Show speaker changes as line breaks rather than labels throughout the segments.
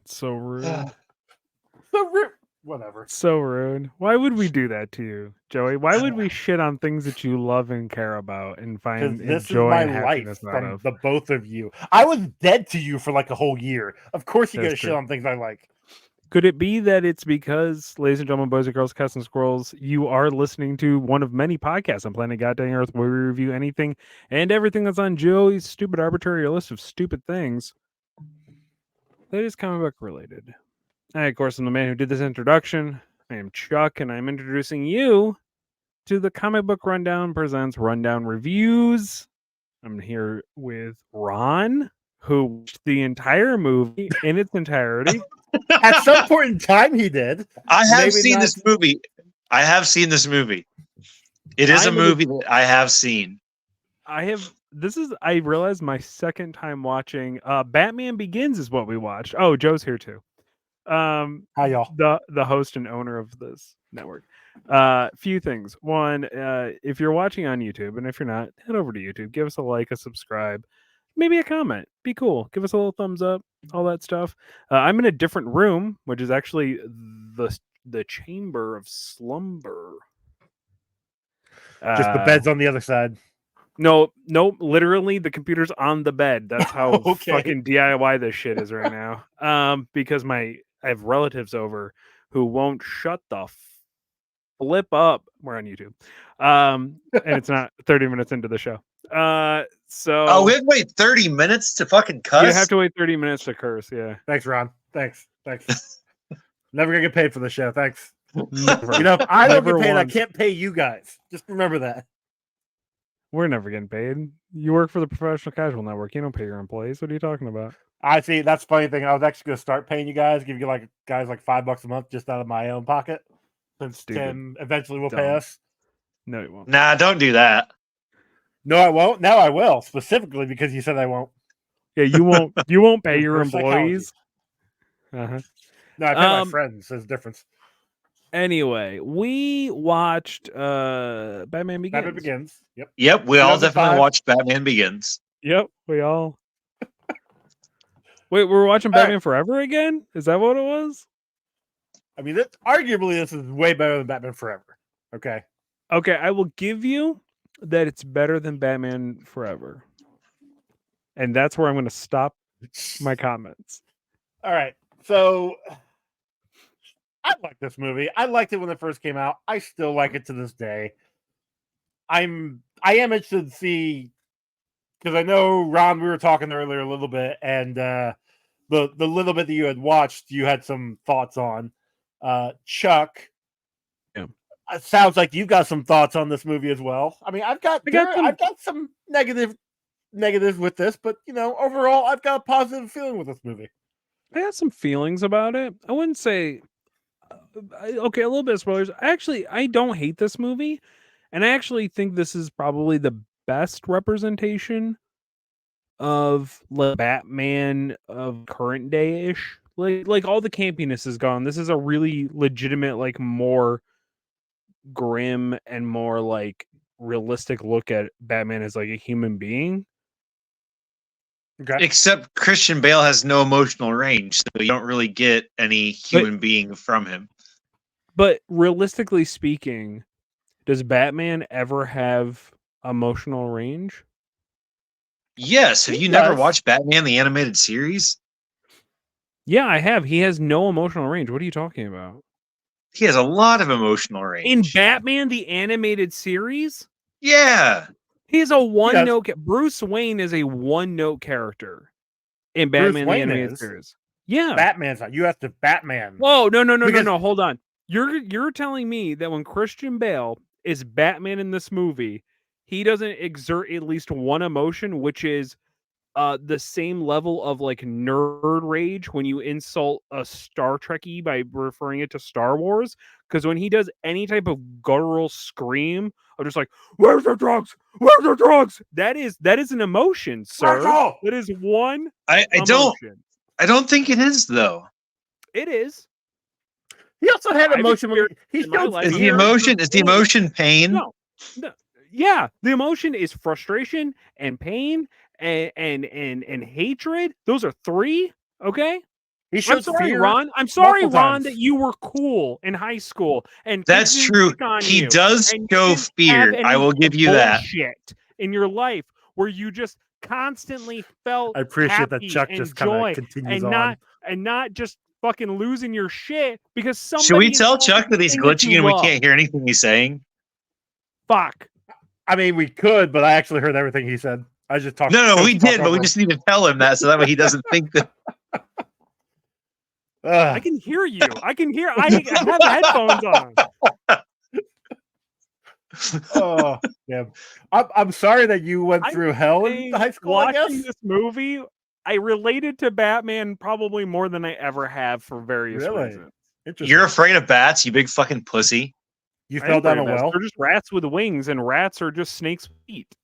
So rude.
So rude. Whatever.
So rude. Why would we do that to you, Joey? Why would we shit on things that you love and care about and find
Because this is
joy
my
and happiness
life
out
from
of?
the both of you. I was dead to you for like a whole year. Of course you
That's
get to shit
true.
on things I like.
Could it be that it's because, ladies and gentlemen, boys and girls, cats and squirrels, you are listening to one of many podcasts on planet Goddamn Earth where we review anything and everything that's on Joey's stupid arbitrary list of stupid things that is comic book related? I, of course, am the man who did this introduction. I am Chuck, and I'm introducing you to the Comic Book Rundown presents Rundown Reviews. I'm here with Ron, who watched the entire movie in its entirety.
At some point in time, he did.
I have
Maybe
seen
not-
this movie. I have seen this movie. It is a movie that I have seen.
I realized my second time watching Batman Begins is what we watched. Oh, Joe's here too.
How y'all?
The host and owner of this network. Few things. One, if you're watching on YouTube, and if you're not, head over to YouTube, give us a like, a subscribe, maybe a comment. Be cool. Give us a little thumbs up, all that stuff. I'm in a different room, which is actually the chamber of slumber.
Just the bed's on the other side.
No, literally the computer's on the bed. That's how
Okay.
fucking DIY this shit is right now. Because I have relatives over who won't shut the flip up. We're on YouTube. And it's not 30 minutes into the show. So
we have to wait 30 minutes to fucking cuss?
you have to wait 30 minutes to curse, yeah.
Thanks, Ron. Thanks. Never gonna get paid for the show. Thanks.
Never.
You know, if I don't
Never
get paid,
once.
I can't pay you guys. Just remember that.
We're never getting paid. You work for the Professional Casual Network. You don't pay your employees. What are you talking about?
I see. That's the funny thing. I was actually gonna start paying you guys, give you like $5 a month just out of my own pocket. Since
Stupid.
Tim eventually will
Dumb.
pay us.
No, you won't.
Nah, don't do that.
No, I won't. Now I will, specifically because you said I won't.
Yeah, you won't. You won't pay your
Reverse psychology.
employees. Uh-huh.
No, I pay my friends. There's a difference.
Anyway, we watched Batman Begins.
Batman Begins. Yep.
Yep, we all
2005.
definitely watched Batman Begins.
Yep, we all. Wait, we're watching
All right.
Batman Forever again? Is that what it was?
I mean, arguably this is way better than Batman Forever. Okay.
Okay, I will give you that it's better than Batman Forever. And that's where I'm going to stop my comments.
All right. So I like this movie. I liked it when it first came out. I still like it to this day. I am interested to see, because I know, Ron, we were talking earlier a little bit, and the little bit that you had watched, you had some thoughts on. Chuck,
Yeah.
It sounds like you've got some thoughts on this movie as well. I mean, I've got some negatives with this, but overall, I've got a positive feeling with this movie.
I had some feelings about it. I wouldn't say okay, a little bit of spoilers. I don't hate this movie, and I actually think this is probably the best representation of Batman of current day ish. Like all the campiness is gone. This is a really legitimate, like more grim and more like realistic look at Batman as like a human being.
Okay.
Except Christian Bale has no emotional range, so you don't really get any human being from him.
But realistically speaking, does Batman ever have emotional range?
Yes. Have you never watched Batman the Animated Series?
Yeah, I have. He has no emotional range. What are you talking about?
He has a lot of emotional range.
In Batman the Animated Series?
Yeah.
He's a one-note... Bruce Wayne is a one-note character in Batman the Animated Series. Yeah.
Batman's not. You have to Batman.
Whoa, no. Hold on. You're telling me that when Christian Bale is Batman in this movie, he doesn't exert at least one emotion, which is the same level of like nerd rage when you insult a Star Trekkie by referring it to Star Wars. Because when he does any type of guttural scream of just like, "Where's the drugs? Where's the drugs?" That is an emotion, sir. That is one.
I don't think it is though.
It is.
He also had emotion.
Is the emotion pain?
No. Yeah, the emotion is frustration and pain and hatred. Those are three. Okay.
He
I'm
showed
sorry,
fear
Ron. I'm sorry,
multiple
Ron,
times.
that you were cool in high school and
That's
kids didn't
true.
pick on
He
you,
does
and you
show
didn't have
fear. I
any
will give you that.
bullshit in your life where you just constantly felt
I appreciate that
happy
Chuck
and
just kind of
joy
continues
and
on.
not just fucking losing your shit because somebody
Should we tell
involved
Chuck
in
that
the
he's
thing that
glitching
you
and we
love.
can't hear anything he's saying?
Fuck.
I mean, we could, but I actually heard everything he said. I just talked.
No, we
chose to talk
did, but we
over
just need to tell him that so that way he doesn't think that.
him.
I can hear you. I have headphones on.
Oh, yeah. I'm sorry that you went
I'm
through hell in high school, I
watching
guess.
this movie, I related to Batman probably more than I ever have for various
Really?
reasons.
Interesting.
You're afraid of bats, you big fucking pussy.
You
I
fell
am
down
afraid
a
of bats.
well?
They're just rats with wings, and rats are just snakes with feet.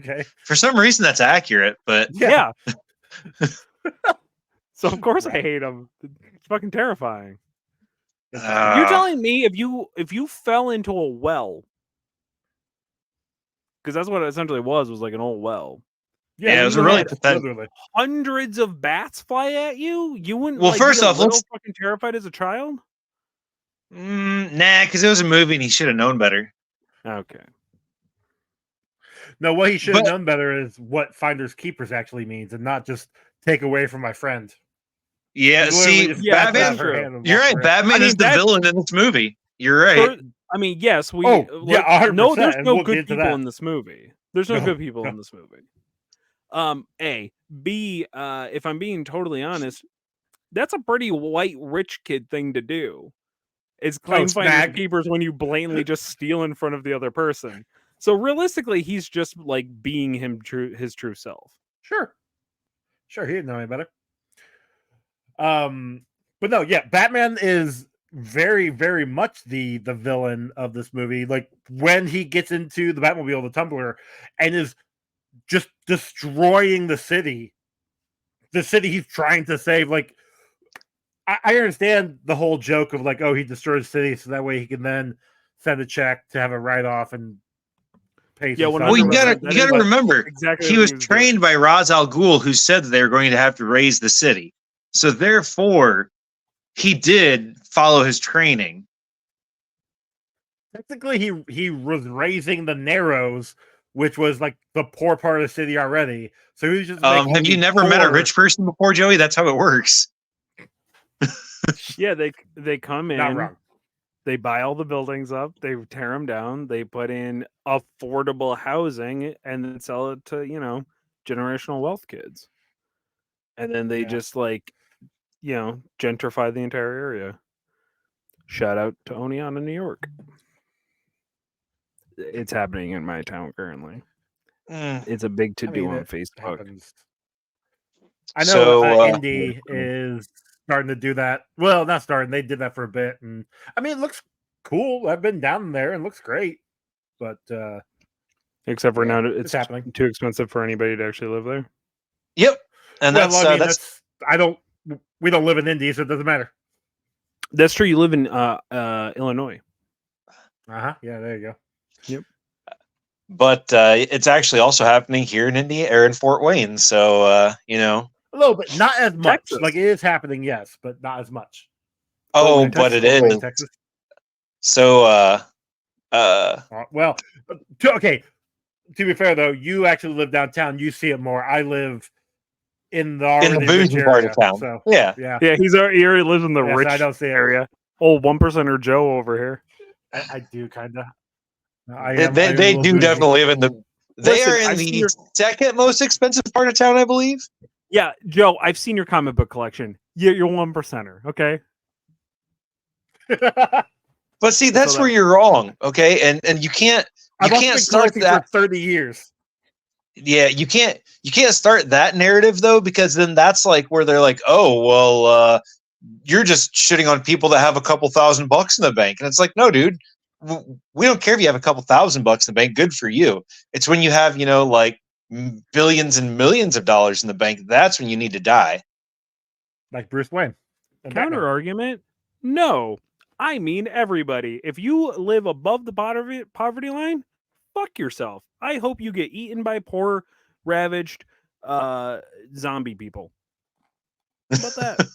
Okay.
For some reason, that's accurate, but
Yeah. So of course I
Right.
hate them. It's fucking terrifying.
Interesting.
You're telling me if you fell into a well, because that's what it essentially was like an old well.
yeah, it was
you
a really
had
pathetic.
literally.
Hundreds of bats fly at you. You wouldn't
Well,
like
first
be a
off,
little
let's-
fucking terrified as a child.
Nah, because it was a movie and he should have known better.
Okay.
No, what he should have
But-
known better is what finders keepers actually means, and not just take away from my friend.
Yeah,
He
see,
literally just
Yeah,
grabbed
that's
her
true.
hand and
you're
walked
right.
away.
Batman
I mean,
is the
that-
villain in this movie. You're right.
I mean, yes, we.
Oh, yeah, 100%,
no, there's
and
no
we'll
good
get to
people
that.
in this movie. There's no
No,
good people
no.
in this movie. A, B. If I'm being totally honest, that's a pretty white rich kid thing to do. Is claim finders
snag.
and keepers when you blatantly just steal in front of the other person. So realistically, he's just like being his true self.
Sure, he didn't know any better. But no, yeah, Batman is very, very much the villain of this movie. Like when he gets into the Batmobile, the Tumbler, and is just destroying the city he's trying to save. Like I understand the whole joke of like, oh, he destroys the city so that way he can then send a check to have a write-off and pay.
Yeah,
some
Well, you
100%.
gotta
That
you
is
gotta remember,
exactly
he
what
was
he was
trained
doing.
by Ra's al Ghul, who said they were going to have to raise the city. So therefore, he did follow his training.
Technically, he was raising the Narrows, which was like the poor part of the city already. So he was just making
Have you
the
never met a
poor-
rich person before, Joey? That's how it works.
Yeah, they come in.
Not wrong.
They buy all the buildings up, they tear them down, they put in affordable housing, and then sell it to, generational wealth kids. And then they
Yeah.
just gentrify the entire area. Shout out to Oneonta, New York. It's happening in my town currently. It's a big to-do on
it
Facebook.
happens. I know
So,
Indy is starting to do that. Well, not starting. They did that for a bit, and I mean, it looks cool. I've been down there and it looks great, but
Except for
yeah,
now,
it's
it's
happening.
too expensive for anybody to actually live there.
Yep, and
well, I mean,
that's
we don't live in Indy, so it doesn't matter.
That's true. You live in Illinois.
Yeah, there you go.
Yep.
But it's actually also happening here in India or in Fort Wayne. So
A little bit, not as much.
Texas.
Like it is happening, yes, but not as much.
oh,
Wayne,
but it
Fort Wayne,
is.
Texas.
So
Well, okay. To be fair, though, you actually live downtown. You see it more. I live in the
in the
already
bougie
rich
part
area,
of town.
So
Yeah.
yeah,
Yeah, he already lives in the
Yes,
rich
I don't see it.
area. Old 1%er Joe over here.
I do kind of.
They do definitely live in the. They
Listen,
are in
I've seen
the
your-
second most expensive part of town, I believe.
Yeah, Joe, I've seen your comic book collection. You're 1%er, okay?
But see, that's
So
where you're wrong. Okay, and you can't
I've also been
start
collecting
that.
for 30 years.
Yeah, you can't start that narrative though, because then that's like where they're like, oh well, you're just shitting on people that have a couple $1,000 in the bank, and it's like, no, dude, we don't care if you have a couple $1,000 in the bank. Good for you. It's when you have like billions and millions of dollars in the bank, that's when you need to die.
Like Bruce Wayne. and
Counter
Batman.
argument? No. I mean everybody. If you live above the poverty line, fuck yourself. I hope you get eaten by poor, ravaged zombie people. How about that?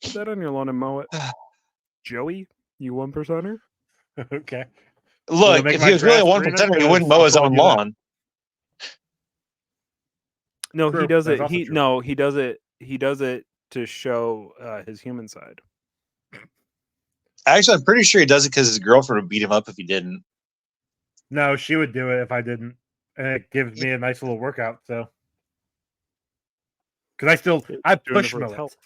Put that on your lawn and mow it. Joey, you 1%er?
Okay.
Look,
make
if
my
he was really a
grass
1%er,
greener?
he wouldn't mow his
I'll
own
do that.
lawn.
No,
True.
he does
That's
it.
also
He
true.
no, he does it. He does it to show his human side.
Actually, I'm pretty sure he does it because his girlfriend would beat him up if he didn't.
No, she would do it if I didn't, and it gives me a nice little workout. So, because I
Doing it
push
for his
mow it.
health.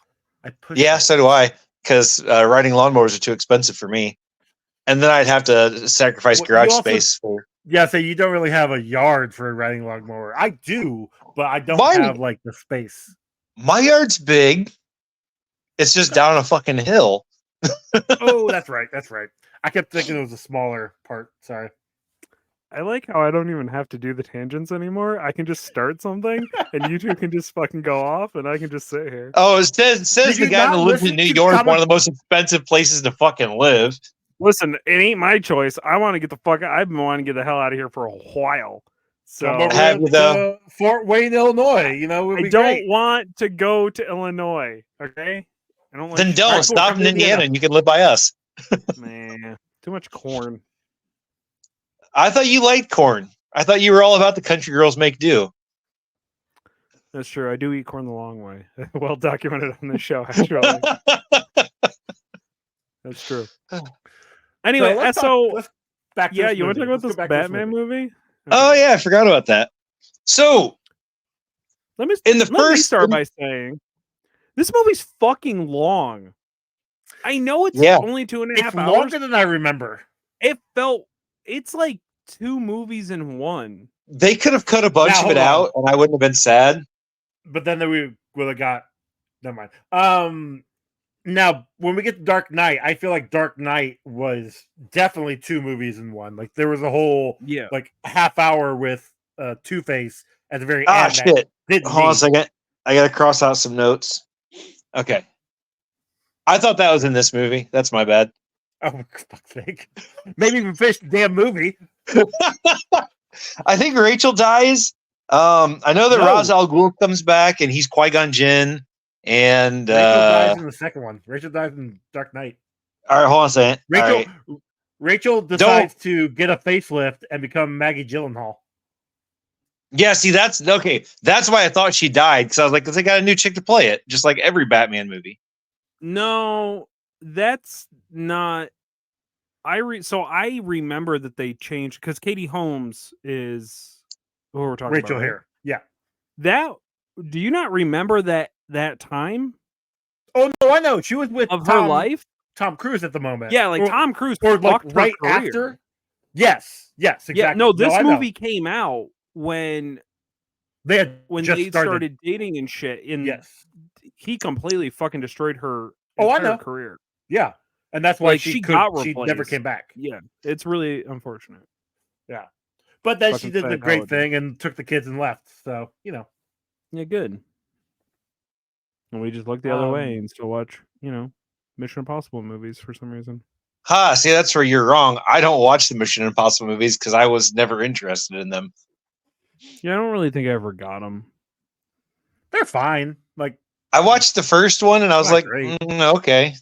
I push.
Yeah,
mow
so
it.
do I. Because riding lawnmowers are too expensive for me, and then I'd have to sacrifice
Well,
garage
you also-
space for.
Yeah, so you don't really have a yard for a riding lawnmower. I do, but I don't
Mine-
have like the space.
My yard's big. It's just down a fucking hill.
Oh, that's right. That's right. I kept thinking it was a smaller part. Sorry.
I like how I don't even have to do the tangents anymore. I can just start something, and you two can just fucking go off, and I can just sit here.
Oh, it says
Did
the
you
guy
not
that lives in
listen
New
to
York,
comic-
one of the most expensive places to fucking live.
Listen, it ain't my choice. I want to get the fuck. I've been wanting to get the hell out of here for a while.
Come
So
over
Have you,
to
though?
Fort Wayne, Illinois. You know, it would
I
be
don't
great.
want to go to Illinois. Okay, I don't like.
Then
Alright,
don't
cool,
stop
come
in
to
Indiana,
Indiana.
and you can live by us.
Man, too much corn.
I thought you liked corn. I thought you were all about the country girls make do.
That's true. I do eat corn the long way. Well documented on this show, actually. That's true. Anyway,
let's back to
yeah,
this
you want to
movie.
talk about
Let's go
this
back to
Batman movie?
Oh yeah, I forgot about that. So
Let me
in the
let me
first-
start by saying this movie's fucking long. I know it's
Yeah.
only 2.5
It's
hours.
longer than I remember.
It's like 2 movies in one.
they could have cut a bunch
Now,
of it
hold
out, and I wouldn't have been sad.
But then we would have got. Never mind. Now when we get to Dark Knight, I feel like Dark Knight was definitely 2 movies in one. Like there was a whole
Yeah.
like half hour with Two-Face at the very
Ah,
end. that
shit.
didn't
Hold on a
need.
second. I gotta cross out some notes. Okay. I thought that was in this movie. That's my bad.
Oh, for fuck's sake. Maybe even finish the damn movie.
I think Rachel dies. I know that
No.
Ra's al Ghul comes back, and he's Qui-Gon Jinn. And
Rachel dies in the second one. Rachel dies in Dark Knight.
all right, hold on a second. All
Rachel
right.
Rachel decides to get a facelift and become Maggie Gyllenhaal.
Yeah, see, that's okay. That's why I thought she died, because I was like, they got a new chick to play it, just like every Batman movie.
No, that's not. I remember that they changed because Katie Holmes is who we're talking
Rachel
about. Right?
here. Yeah.
That do you not remember that time
Oh no, I know. She was with
of her life?
Tom Cruise at the moment.
Yeah, like
Or-
Tom Cruise
or like
fucked
right
her career.
after. Yes, exactly.
Yeah, no, this
I know.
movie came out when
they had just
they started dating and shit. And
Yes.
he completely fucking destroyed her
Oh, I
entire
know.
career.
Yeah, and that's why
Like,
she
she
could.
got
She never
replaced.
came back.
Yeah, it's really unfortunate.
But then
Fucking
she did the
sad
great
holiday.
thing and took the kids and left. So
Yeah, good. And we just look the other way and still watch, Mission Impossible movies for some reason.
Ha, see, that's where you're wrong. I don't watch the Mission Impossible movies because I was never interested in them.
Yeah, I don't really think I ever got them.
they're fine. Like
I watched the first one, and I was
Not
like,
great.
Okay.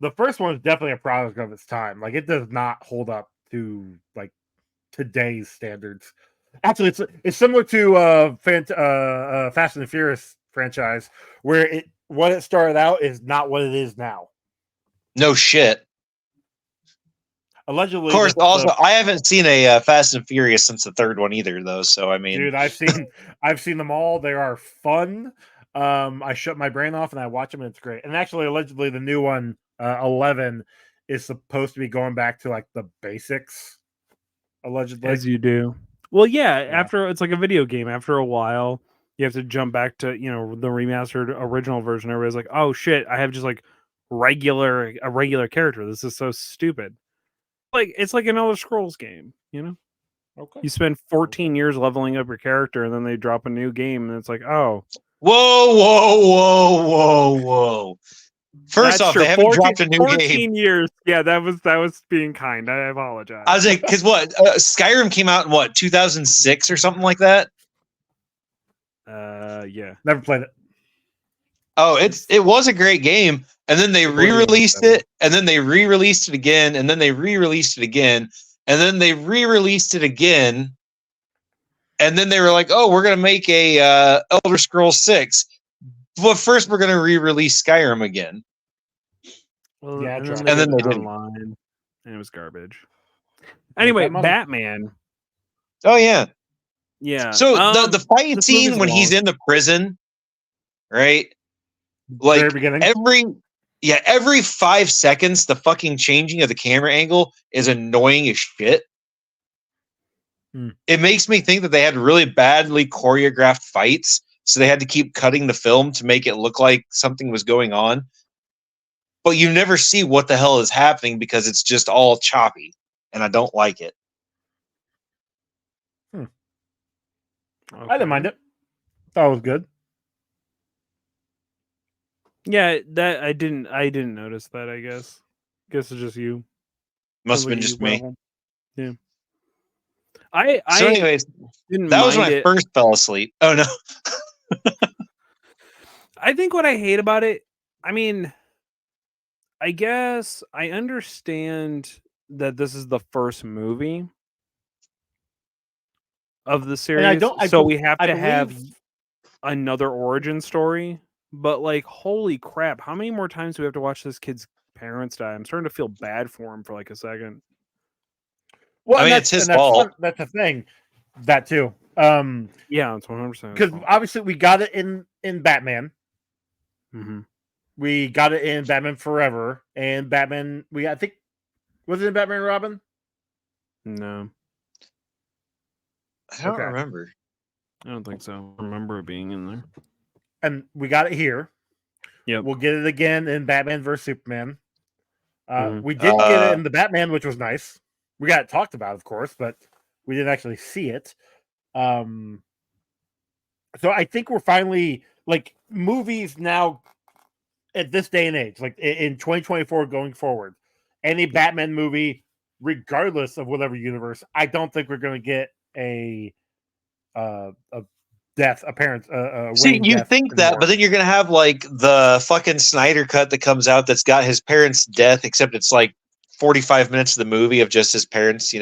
the first one is definitely a product of its time. Like it does not hold up to like today's standards. Actually, it's similar to Fast and the Furious franchise, where what it started out is not what it is now.
No shit.
Allegedly,
Of course, also, I haven't seen a Fast and Furious since the third one either, though. So, I mean,
dude, I've seen them all. They are fun. I shut my brain off and I watch them, and it's great. And actually, allegedly, the new one, 11, is supposed to be going back to like the basics. Allegedly,
As you do. Well, yeah, after it's like a video game. After a while, you have to jump back to, the remastered original version. Everybody's like, oh shit, I have just like a regular character. This is so stupid. Like it's like an Elder Scrolls game,
Okay.
You spend 14 years leveling up your character, and then they drop a new game, and it's like, oh,
whoa. First
that's
off,
true.
they haven't
14
dropped a new
14
game.
years. Yeah, that was being kind. I apologize.
I was like, because what? Skyrim came out in what, 2006 or something like that?
Yeah.
Never played it.
Oh, it was a great game, and then they re-released it, and then they re-released it again, and then they re-released it again, and then they re-released it again, and then they were like, "Oh, we're gonna make a Elder Scrolls 6, but first we're gonna re-release Skyrim again."
Well,
Yeah,
and then
And then
they
they
did
didn't.
online, and it was garbage. Anyway, Batman.
Oh yeah.
Yeah.
So the fight
this
scene
movie's
when he's
long.
in the prison, right?
Very
Like
beginning.
every 5 seconds, the fucking changing of the camera angle is annoying as shit. It makes me think that they had really badly choreographed fights, so they had to keep cutting the film to make it look like something was going on. But you never see what the hell is happening because it's just all choppy, and I don't like it.
Okay. I didn't mind it. Thought it was good.
Yeah, that I didn't notice that. I guess it's just you.
Must have been just me.
Yeah.
So, anyways,
didn't
that was when
mind
I
it.
first fell asleep. Oh no.
I think what I hate about it, I mean, I guess I understand that this is the first movie of the series, so we have to have another origin story. But like, holy crap, how many more times do we have to watch this kid's parents die? I'm starting to feel bad for him for like a second.
Well,
I mean, it's his fault.
That's the thing. That too.
Yeah, it's 100%.
Because obviously we got it in Batman.
Mm-hmm.
We got it in Batman Forever and Batman. I think was it in Batman and Robin?
No,
I don't remember.
I don't think so. I remember it being in there.
And we got it here.
Yep.
We'll get it again in Batman vs Superman.
Mhm.
We didn't get it in the Batman, which was nice. We got it talked about, of course, but we didn't actually see it. So I think we're finally like movies now at this day and age, like in 2024 going forward, any Batman movie, regardless of whatever universe, I don't think we're going to get a death appearance.
See, you think that,
anymore.
but then you're gonna have like the fucking Snyder cut that comes out that's got his parents' death, except it's like 45 minutes of the movie of just his parents,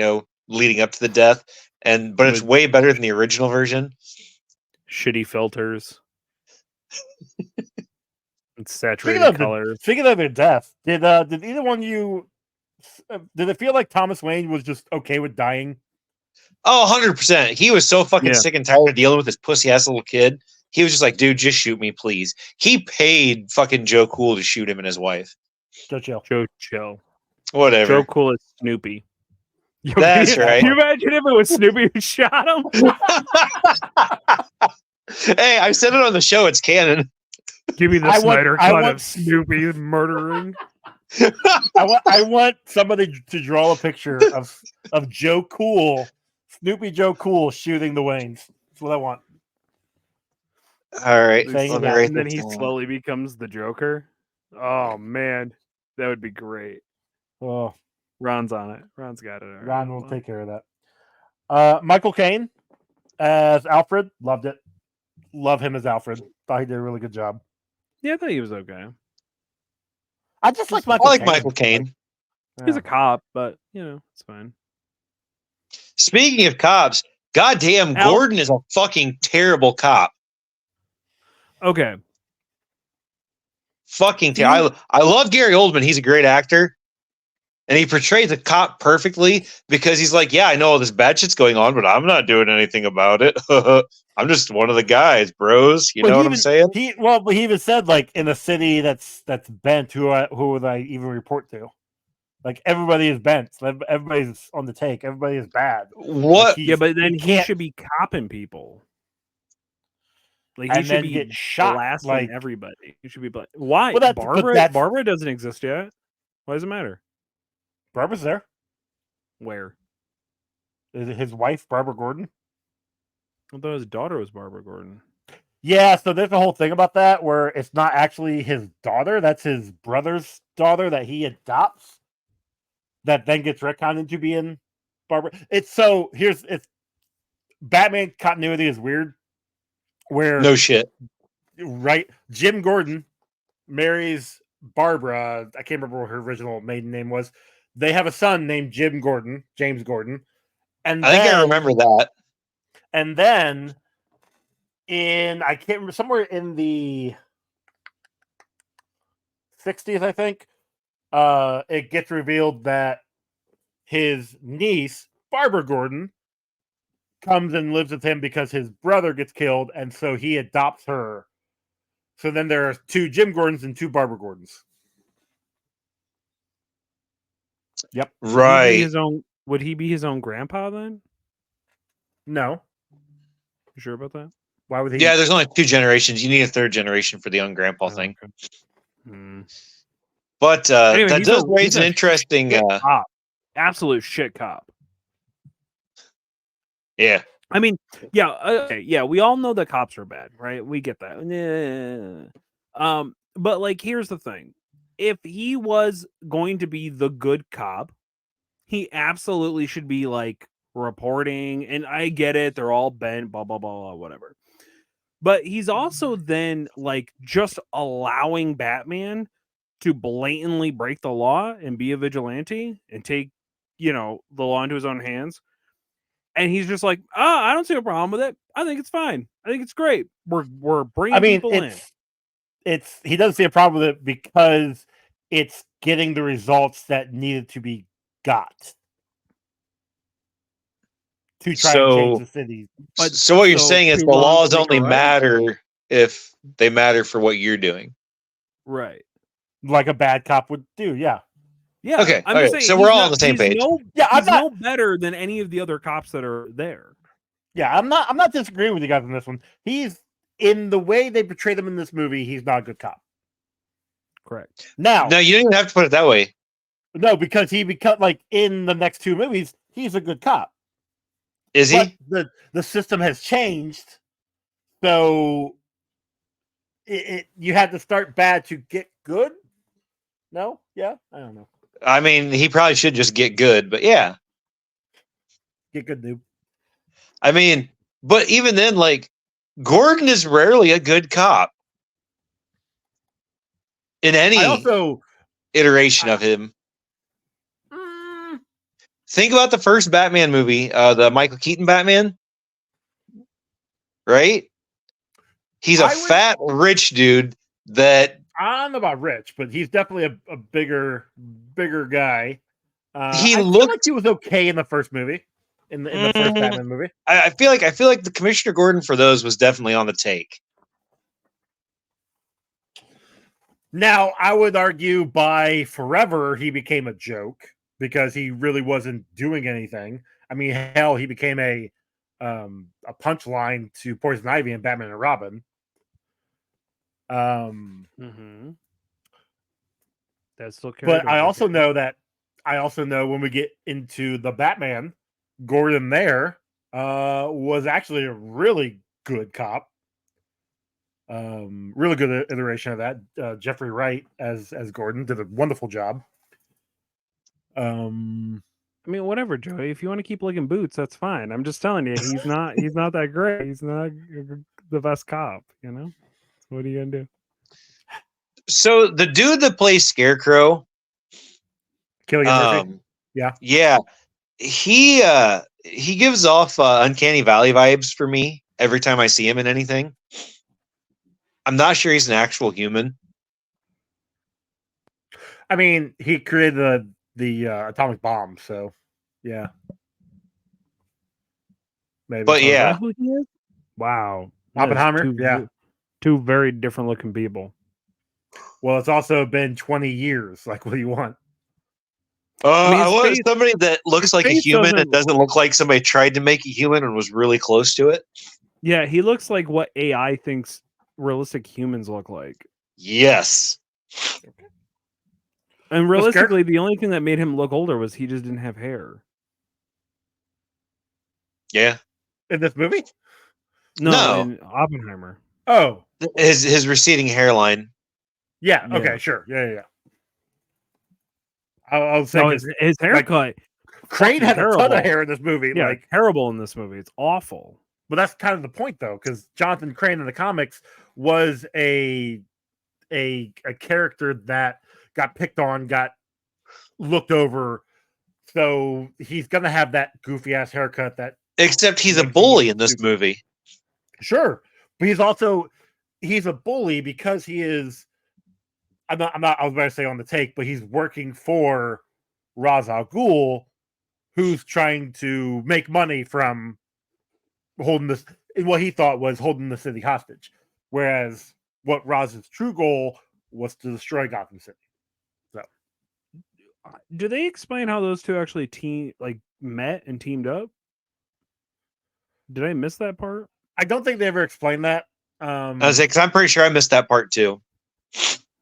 leading up to the death, but it's way better than the original version.
Shitty filters. It's saturated colors.
Speaking of their death, did either one of you did it feel like Thomas Wayne was just okay with dying?
Oh, 100%. He was so fucking sick and tired of dealing with this pussy ass little kid. He was just like, dude, just shoot me, please. He paid fucking Joe Cool to shoot him and his wife.
Joe Chill.
Joe Chill.
Whatever.
Joe Cool is Snoopy.
That's right.
Can you imagine if it was Snoopy who shot him?
Hey, I said it on the show. It's canon.
Give me the Snyder cut of Snoopy murdering.
I want somebody to draw a picture of Joe Cool, Snoopy Joe Cool shooting the Waynes. That's what I want.
All right.
And then he slowly becomes the Joker. Oh man, that would be great.
Oh,
Ron's on it. Ron's got it. Right.
Ron will take care of that. Michael Caine as Alfred, loved it. Love him as Alfred. Thought he did a really good job.
Yeah, I thought he was okay.
I just like
Michael Caine.
He's a cop, but it's fine.
Speaking of cops, goddamn, Gordon is a fucking terrible cop.
Okay.
Fucking terrible. I love Gary Oldman. He's a great actor. And he portrays a cop perfectly because he's like, yeah, I know all this bad shit's going on, but I'm not doing anything about it. I'm just one of the guys, bros. You know what I'm saying?
He even said, like, in a city that's bent, who would I even report to? Like, everybody is bent. Everybody's on the take. Everybody is bad.
What?
Like but then he should be copping people. Like he should be
get shot,
blasting
like
everybody. He should be why?
Well,
Barbara doesn't exist yet. Why does it matter?
Barbara's there.
Where?
Is it his wife, Barbara Gordon?
I thought his daughter was Barbara Gordon.
Yeah, so there's a whole thing about that where it's not actually his daughter. That's his brother's daughter that he adopts. That then gets retconned into being Barbara. It's Batman continuity is weird. Where
no shit.
Right. Jim Gordon marries Barbara. I can't remember what her original maiden name was. They have a son named James Gordon, and
I think I remember that.
And then I can't remember, somewhere in the 60s, I think, it gets revealed that his niece, Barbara Gordon, comes and lives with him because his brother gets killed, and so he adopts her. So then there are 2 Jim Gordons and 2 Barbara Gordons. Yep.
Right.
Would he be his own grandpa then?
No.
You sure about that?
Why would he?
Yeah, there's only 2 generations. You need a 3rd generation for the young grandpa
Oh,
thing.
okay. Hmm.
But
Anyway,
that
he's
does
a-
raise
he's
an
a
interesting.
Shit cop. Absolute shit cop.
Yeah.
I mean, yeah, okay, yeah. We all know that cops are bad, right? We get that. But like, here's the thing: if he was going to be the good cop, he absolutely should be like reporting. And I get it; they're all bent, blah blah blah, blah whatever. But he's also then like just allowing Batman to blatantly break the law and be a vigilante and take, the law into his own hands. And he's just like, I don't see a problem with it. I think it's fine. I think it's great. We're bringing people in.
He doesn't see a problem with it because it's getting the results that needed to be got to try and change the city.
So what you're saying is the laws only
right?
matter if they matter for what you're doing.
Right.
Like a bad cop would do, yeah.
Yeah.
Okay.
I'm just saying,
so we're all on the same page.
He's no better than any of the other cops that are there.
Yeah, I'm not disagreeing with you guys on this one. He's, in the way they portray them in this movie, he's not a good cop.
Correct.
Now,
no, you don't even have to put it that way.
No, because he become like in the next 2 movies, he's a good cop.
Is he?
But the system has changed, so you had to start bad to get good. No, yeah, I don't know.
I mean, he probably should just get good, but yeah.
Get good, dude.
I mean, but even then, like, Gordon is rarely a good cop in any iteration of him. Think about the first Batman movie, the Michael Keaton Batman, right? He's a fat, rich dude that...
I don't know about rich, but he's definitely a bigger guy.
He
feel
looked
like he was okay in the first movie, in the first Batman movie.
I feel like the Commissioner Gordon for those was definitely on the take.
Now, I would argue by Forever he became a joke because he really wasn't doing anything. I mean, hell, he became a punchline to Poison Ivy and Batman and Robin.
That's still
but I also know when we get into the Batman, Gordon there was actually a really good cop. Really good iteration of that. Jeffrey Wright as Gordon did a wonderful job.
I mean, whatever, Joey. If you want to keep licking boots, that's fine. I'm just telling you, he's not that great. He's not the best cop, you know? What are you gonna do?
So the dude that plays Scarecrow,
Killian Murphy,
yeah, he gives off Uncanny Valley vibes for me every time I see him in anything. I'm not sure he's an actual human.
I mean, he created the atomic bomb, so yeah. Maybe.
But yeah,
who he is? Wow,
Oppenheimer.
Two very different looking people.
Well, it's also been 20 years. Like, what do you want?
I want somebody that looks like a human and doesn't look like somebody tried to make a human and was really close to it.
Yeah, he looks like what AI thinks realistic humans look like.
Yes.
And realistically, the only thing that made him look older was he just didn't have hair.
Yeah.
In this movie?
No.
In Oppenheimer.
Oh.
His receding hairline.
Yeah. Okay. Sure. Yeah. I was saying
his haircut.
Crane had a ton of hair in this movie.
Yeah,
like
terrible in this movie. It's awful.
But that's kind of the point, though, because Jonathan Crane in the comics was a a character that got picked on, got looked over. So he's gonna have that goofy ass haircut. That
Except he's a
makes him look
bully in this
stupid.
movie.
Sure, but he's a bully because he is. I'm not. I was about to say on the take, but he's working for Ra's al Ghul, who's trying to make money from holding this, what he thought was holding the city hostage, whereas what Raz's true goal was to destroy Gotham City. So,
do they explain how those two actually met and teamed up? Did I miss that part?
I don't think they ever explained that.
I was like, 'cause I'm pretty sure I missed that part too.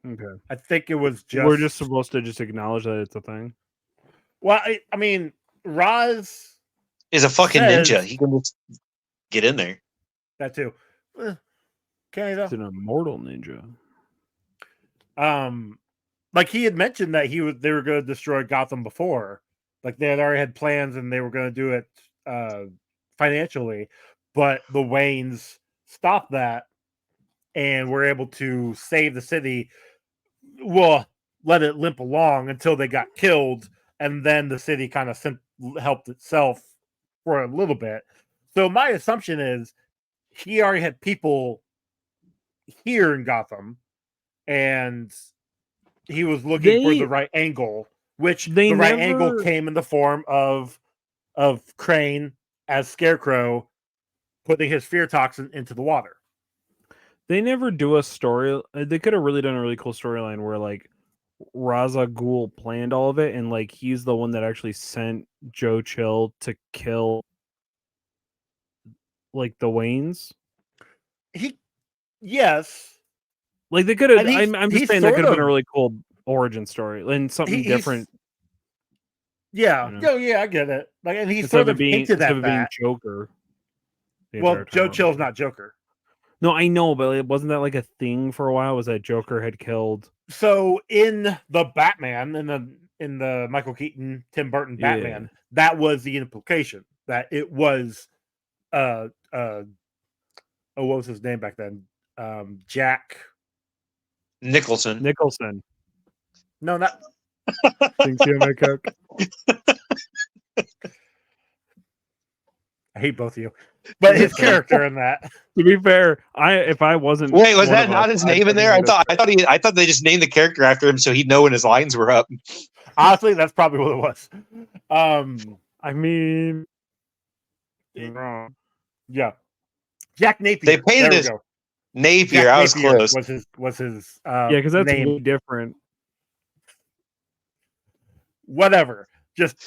Okay.
I think it was just
We're just supposed to just acknowledge that it's a thing.
Well, I mean, Raz
Is a fucking
says-
ninja. He can just get in there.
that too. Can he though?
It's an immortal ninja.
Like he had mentioned that they were going to destroy Gotham before. Like they had already had plans and they were going to do it financially, but the Waynes stopped that and were able to save the city. Well, let it limp along until they got killed, and then the city kind of helped itself for a little bit. So my assumption is he already had people here in Gotham, and he was looking for the right angle, which the right angle came in the form of Crane as Scarecrow putting his fear toxin into the water.
They never do a story. They could have really done a really cool storyline where like Ra's al Ghul planned all of it, and like he's the one that actually sent Joe Chill to kill like the Waynes.
Yes.
Like they could have. I'm just saying that could have been a really cool origin story and something different.
Yeah,
you know?
yeah, I get it. Like, and he's
Instead
sort of hinted at
being
that.
Joker.
Well, Joe Chill's not Joker.
No, I know, but it wasn't that like a thing for a while. Was that Joker had killed?
So in the Batman, in the Michael Keaton, Tim Burton Batman, that was the implication that it was, what was his name back then? Jack
Nicholson.
No, not.
Thanks, you, my cook.
I hate both of you, but his character in that.
To be fair, if I wasn't,
wait, was that not his name in there? I thought they just named the character after him so he'd know when his lines were up.
Honestly, that's probably what it was.
I mean,
yeah, Jack Napier.
They painted his Napier. I was close.
Was his
yeah, because that's
name.
way different.
Whatever. Just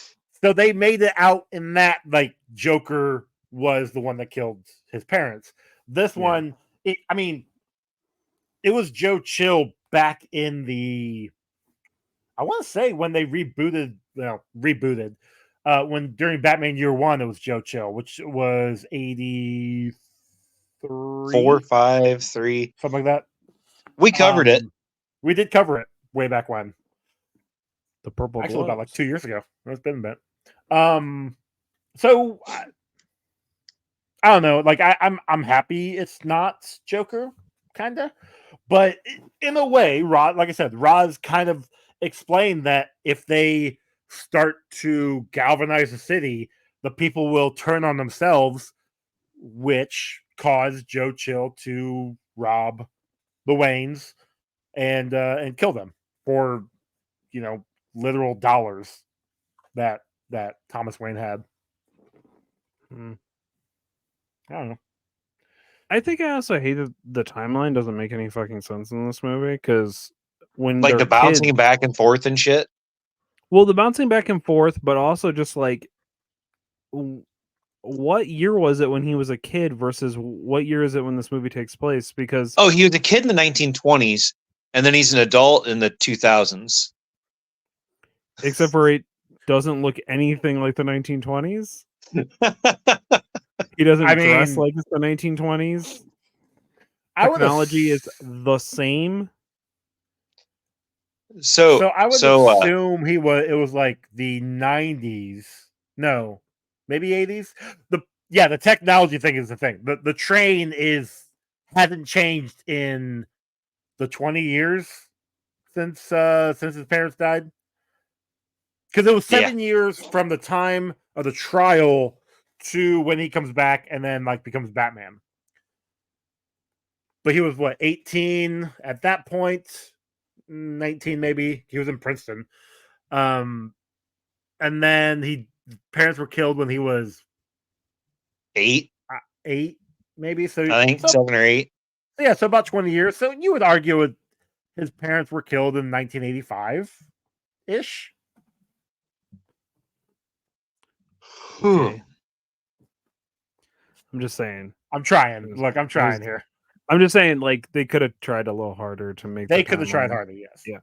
so they made it out in that like Joker was the one that killed his parents. This one, it was Joe Chill back in the, I want to say when they rebooted, when during Batman Year One, it was Joe Chill, which was 83,
4, 5, 3,
something like that.
We covered it.
We did cover it way back when.
The purple
actually
gloves.
about like 2 years ago. It's been a bit. So I don't know. Like I'm happy it's not Joker, kind of, but in a way, like I said, Roz kind of explained that if they start to galvanize the city, the people will turn on themselves, which caused Joe Chill to rob the Waynes and kill them for, literal dollars that Thomas Wayne had. I don't know.
I think I also hate that the timeline doesn't make any fucking sense in this movie because when
like the bouncing back and forth and shit.
Well, the bouncing back and forth, but also just like what year was it when he was a kid versus what year is it when this movie takes place? Because
he was a kid in the 1920s, and then he's an adult in the 2000s.
Except for it doesn't look anything like the 1920s. He doesn't dress like it's the 1920s. Technology is the same.
So I would assume it was like the 90s. No, maybe 80s. The technology thing is the thing. The train hasn't changed in the 20 years since his parents died? Because it was 7 years from the time of the trial to when he comes back and then like becomes Batman. But he was what, 18 at that point, 19 maybe. He was in Princeton, and then parents were killed when he was
8,
8 maybe. So
I think 7 or 8.
Yeah, so about 20 years. So you would argue his parents were killed in 1985 ish.
Okay. I'm just saying.
I'm trying. Look, I'm trying here.
I'm just saying, like, they could have tried a little harder to make.
They could have tried harder, yes.
Yeah.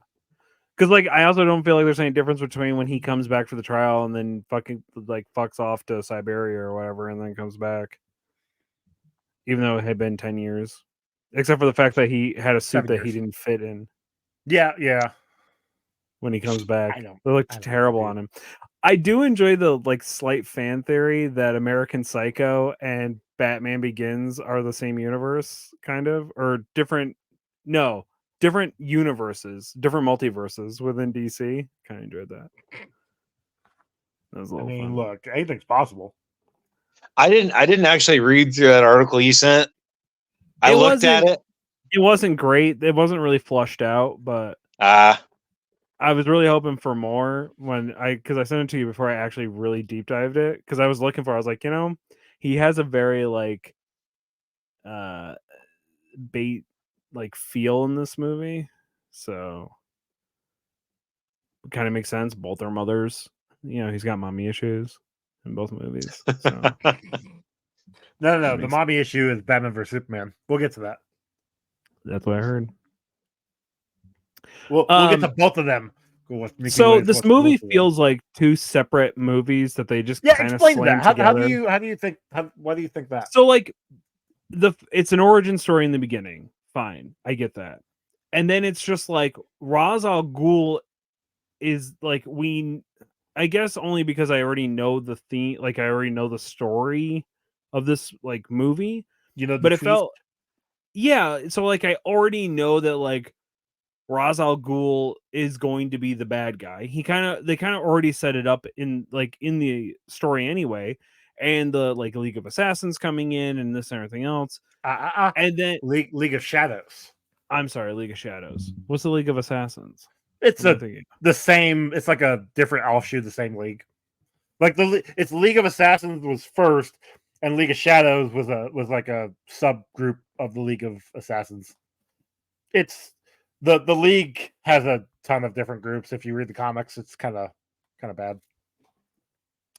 Because, like, I also don't feel like there's any difference between when he comes back for the trial and then fucks off to Siberia or whatever and then comes back. Even though it had been 10 years. Except for the fact that he had a suit that he didn't fit in.
Yeah.
When he comes back. It
I
looked terrible on him. I do enjoy the like slight fan theory that American Psycho and Batman Begins are the same universe, kind of, or different universes, different multiverses within DC. Kind of enjoyed that. That was a little fun.
Look, anything's possible.
I didn't actually read through that article you sent. I looked at it.
It wasn't great. It wasn't really flushed out, but I was really hoping for more because I sent it to you before I actually really deep dived it. Because I was like, he has a very like bait like feel in this movie, so it kind of makes sense. Both are mothers. He's got mommy issues in both movies. So.
No. The mommy issue is Batman vs Superman. We'll get to that.
That's what I heard.
We'll get to both of them.
So this movie feels like two separate movies that they just kind of slammed together.
How do you think? Why do you think that?
So like it's an origin story in the beginning. Fine, I get that. And then it's just like Ra's al Ghul is like I guess only because I already know the theme, like I already know the story of this like movie. But it felt so like I already know that like Ra's al Ghul is going to be the bad guy. They kind of already set it up in the story anyway, and the like League of Assassins coming in and this and everything else. And then
League of Shadows.
I'm sorry, League of Shadows. What's the League of Assassins?
It's the same. It's like a different offshoot, the same league. Like it's League of Assassins was first, and League of Shadows was like a subgroup of the League of Assassins. It's the league has a ton of different groups. If you read the comics, it's kind of bad.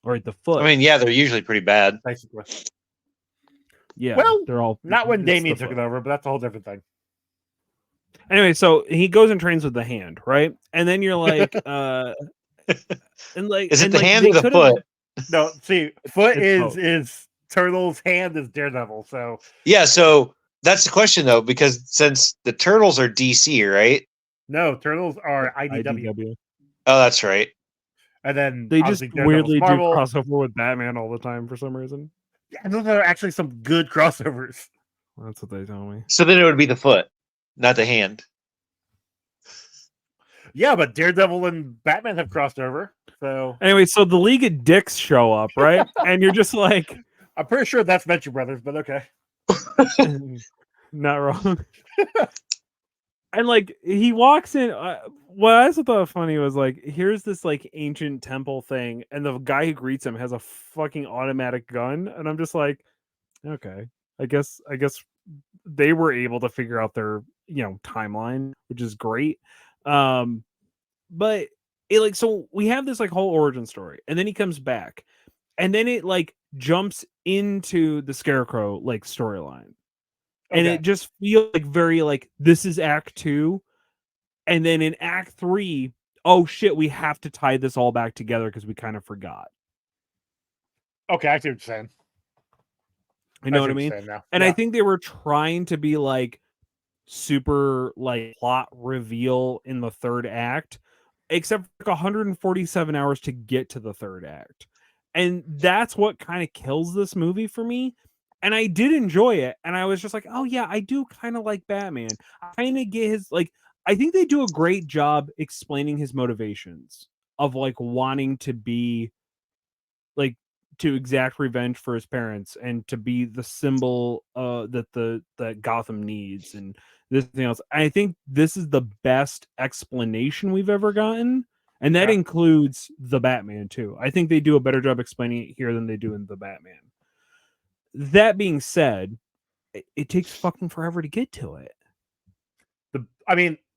All right, the Foot.
I mean, yeah, they're usually pretty bad.
Basically.
Yeah.
Well,
they're all
not when Damien took it over, but that's a whole different thing.
Anyway, so he goes and trains with the Hand, right? And then you're like, and like,
is it the Hand or the Foot?
No, see, Foot is Turtle's, Hand is Daredevil. So
yeah, so that's the question though, because since the Turtles are DC, right?
No, Turtles are IDW.
Oh, that's right.
And then
they just weirdly do crossover with Batman all the time for some reason.
Yeah, and those are actually some good crossovers.
That's what they tell me.
So then it would be the Foot, not the Hand.
Yeah, but Daredevil and Batman have crossed over. So
anyway, so the League of Dicks show up, right? And you're just like,
I'm pretty sure that's Venture Brothers, but okay.
Not wrong. And like he walks in. What I also thought funny was like, here's this like ancient temple thing, and the guy who greets him has a fucking automatic gun, and I'm just like, okay, I guess they were able to figure out their timeline, which is great. But it like so we have this like whole origin story, and then he comes back, and then it like jumps into the Scarecrow like storyline. And it just feels like very like this is Act 2, and then in Act 3, oh shit, we have to tie this all back together because we kind of forgot.
Okay, I see what you're saying.
You know what I mean? And I think they were trying to be like super like plot reveal in the third act, except for 147 hours to get to the third act, and that's what kind of kills this movie for me. And I did enjoy it. And I was just like, oh yeah, I do kind of like Batman. I kind of get his like. I think they do a great job explaining his motivations of like wanting to be like to exact revenge for his parents and to be the symbol that Gotham needs and this thing else. I think this is the best explanation we've ever gotten, and that includes the Batman too. I think they do a better job explaining it here than they do in the Batman. That being said, it takes fucking forever to get to it.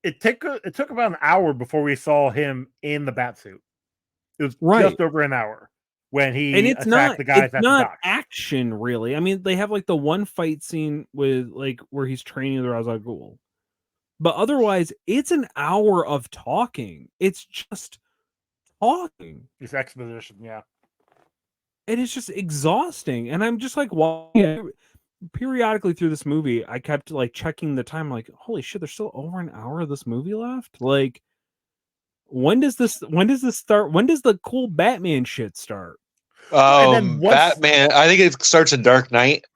It took about an hour before we saw him in the Batsuit. It was
Right.
just over an hour when he
And it's
attacked
not
the guys at the dock.
action really. I mean, they have like the one fight scene with like where he's training the Ra's al Ghul, but otherwise, it's an hour of talking. It's just talking.
It's exposition, yeah.
And it's just exhausting. And I'm just like, well, periodically through this movie, I kept like checking the time, like, holy shit, there's still over an hour of this movie left. Like, when does this start? When does the cool Batman shit start?
Batman, I think it starts in Dark Knight.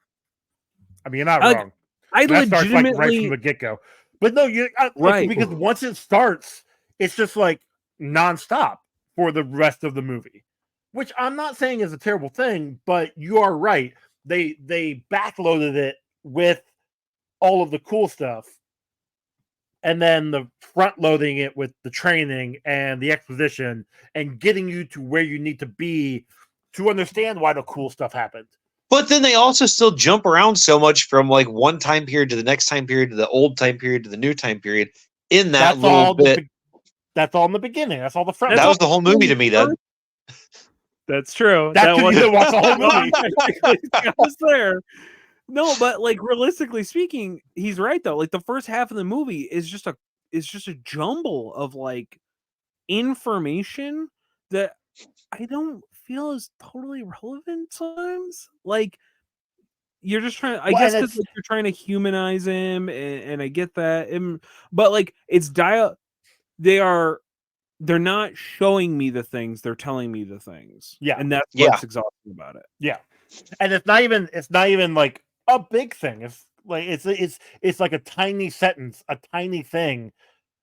I mean, you're not wrong.
I
that
legitimately
starts like right from the get-go. But no,
right,
because once it starts, it's just like nonstop for the rest of the movie. Which I'm not saying is a terrible thing, but you are right. They backloaded it with all of the cool stuff, and then the front loading it with the training and the exposition and getting you to where you need to be to understand why the cool stuff happened.
But then they also still jump around so much from like one time period to the next time period to the old time period to the new time period in that little bit.
That's all in the beginning. That's all the front.
That was the whole movie to me then.
That's true.
That's because you didn't watch the whole movie.
I was there. No, but like realistically speaking, he's right though. Like the first half of the movie is just a jumble of like information that I don't feel is totally relevant sometimes. Like you're just trying. I guess because like, you're trying to humanize him, and I get that. But like it's they're not showing me the things, they're telling me the things.
Yeah.
And that's what's exhausting about it.
Yeah. And it's not even like a big thing. It's like it's like a tiny sentence, a tiny thing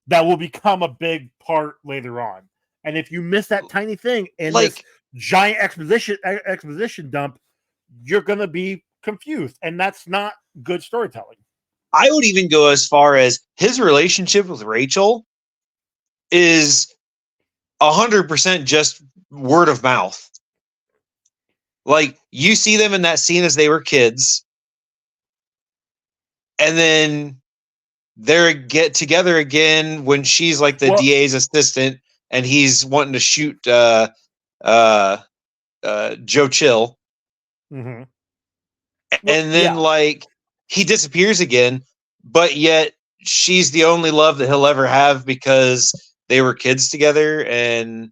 that will become a big part later on. And if you miss that tiny thing in like, this giant exposition dump, you're gonna be confused. And that's not good storytelling.
I would even go as far as his relationship with Rachel is 100% just word of mouth. Like you see them in that scene as they were kids, and then they're get together again when she's like the DA's assistant and he's wanting to shoot Joe Chill.
Mm-hmm.
And then like he disappears again, but yet she's the only love that he'll ever have because they were kids together. And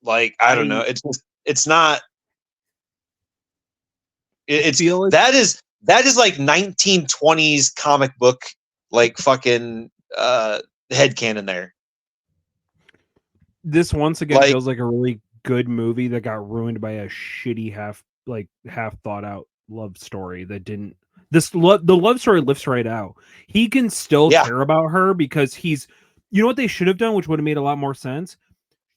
like, I don't know. It's not, that is like 1920s comic book, like fucking headcanon there.
This once again feels like a really good movie that got ruined by a shitty half thought out love story that didn't. The love story lifts right out. He can still care about her because he's. You know what they should have done, which would have made a lot more sense?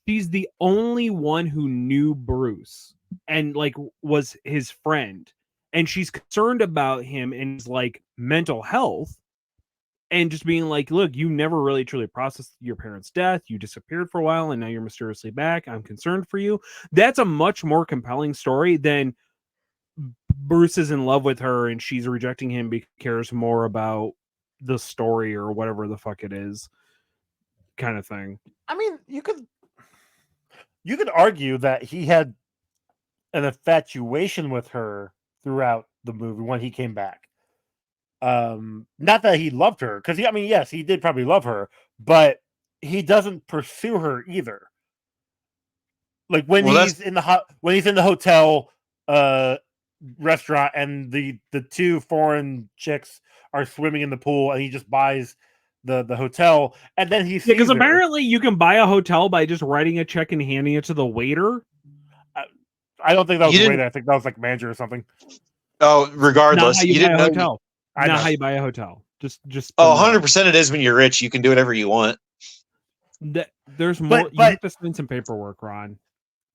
She's the only one who knew Bruce and like was his friend. And she's concerned about him and his like mental health and just being like, look, you never really truly processed your parents' death. You disappeared for a while and now you're mysteriously back. I'm concerned for you. That's a much more compelling story than Bruce is in love with her and she's rejecting him because he cares more about the story or whatever the fuck it is. Kind of thing.
I mean, you could argue that he had an infatuation with her throughout the movie when he came back. Not that he loved her, because yes, he did probably love her, but he doesn't pursue her either. Like when he's in the hotel restaurant and the two foreign chicks are swimming in the pool and he just buys the hotel, and then he sees
because apparently you can buy a hotel by just writing a check and handing it to the waiter.
I don't think that was the waiter. I think that was like manager or something.
Oh,
Not
regardless,
how you
you
buy
didn't
a
know.
hotel.
I
Not
know.
how you buy a hotel. Just
Oh,
putting that out.
100% it is when you're rich. You can do whatever you want.
There's more. You
but
have to sign some paperwork, Ron.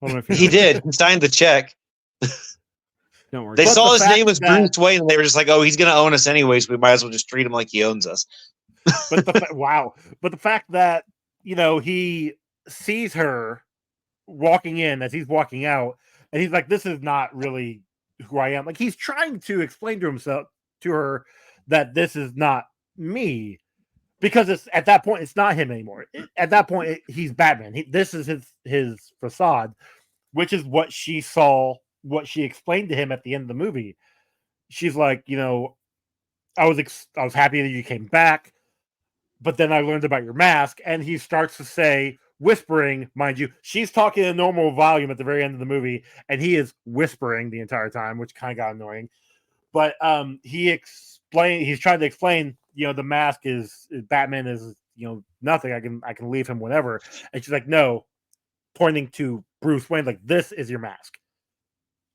I don't know if you
He
know.
did. He signed the check.
Don't worry.
They
But
saw
the
his
fact
name was
that-
Bruce Wayne, and they were just like, "Oh, he's gonna own us anyways. We might as well just treat him like he owns us."
but wow. But the fact that he sees her walking in as he's walking out, and he's like, "This is not really who I am." Like he's trying to explain to her that this is not me, because it's at that point it's not him anymore. At that point, he's Batman. This is his facade, which is what she saw, what she explained to him at the end of the movie. She's like, I was happy that you came back, but then I learned about your mask, and he starts to say, whispering, mind you, she's talking in normal volume at the very end of the movie, and he is whispering the entire time, which kind of got annoying. But he's trying to explain, the mask is Batman is, nothing. I can leave him whenever. And she's like, no, pointing to Bruce Wayne, like, this is your mask.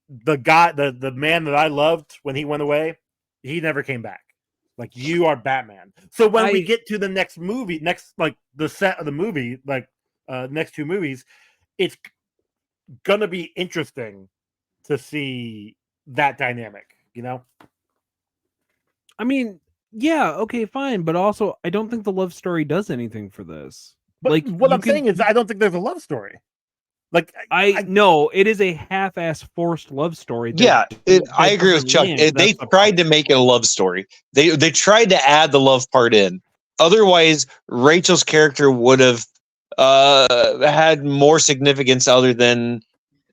The guy, the man that I loved when he went away, he never came back. Like, you are Batman. So when we get to the next movie, like the set of the movie, like next two movies, it's gonna be interesting to see that dynamic,
I mean, yeah, okay, fine, but also I don't think the love story does anything for this.
But
like
what I'm saying is, I don't think there's a love story. Like
I know it is a half-ass forced love story.
Yeah, I agree with Chuck. They tried to make it a love story. They tried to add the love part in. Otherwise, Rachel's character would have had more significance other than,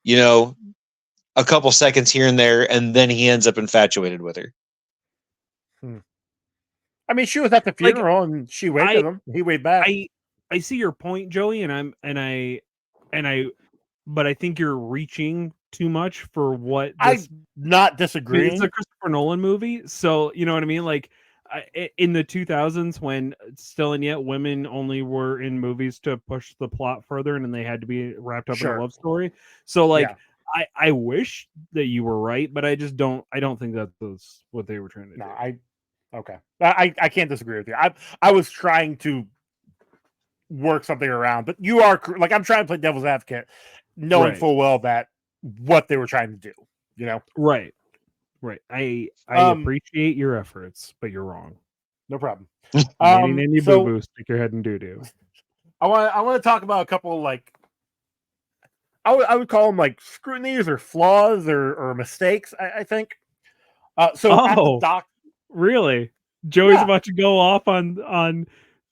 a couple seconds here and there, and then he ends up infatuated with her.
I mean, she was at the funeral and she waved at him. He waved back.
I see your point, Joey, but I think you're reaching too much for what
I'm not disagreeing.
It's a Christopher Nolan movie, so you know what I mean. Like in the 2000s, when still and yet women only were in movies to push the plot further, and then they had to be wrapped up in a love story. So like, I wish that you were right, but I just don't. I don't think that's what they were trying to do.
Okay. I can't disagree with you. I was trying to work something around, but you are like, I'm trying to play devil's advocate, knowing full well that what they were trying to do,
Right. I appreciate your efforts, but you're wrong.
No problem.
Nanny boo boo, stick your head in doo doo.
I want to talk about a couple, like, I would call them like scrutinies or flaws or mistakes. I think. At the doc.
Really? Joey's about to go off on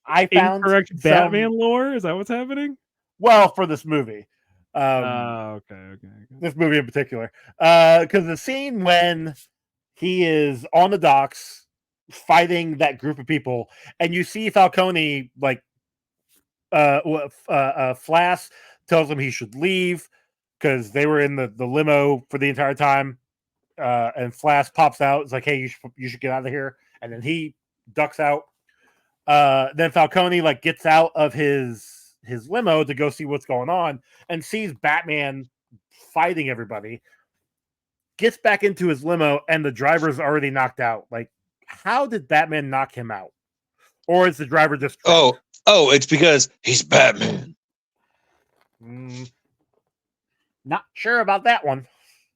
I found
incorrect Batman lore? Is that what's happening?
Well, for this movie.
Okay.
This movie in particular. Because the scene when he is on the docks fighting that group of people, and you see Falcone, like, Flass tells him he should leave because they were in the limo for the entire time. And Flash pops out. It's like, hey, you should get out of here. And then he ducks out. Then Falcone like gets out of his limo to go see what's going on and sees Batman fighting everybody. Gets back into his limo and the driver's already knocked out. Like, how did Batman knock him out? Or is the driver just trapped?
Oh, it's because he's Batman.
Not sure about that one.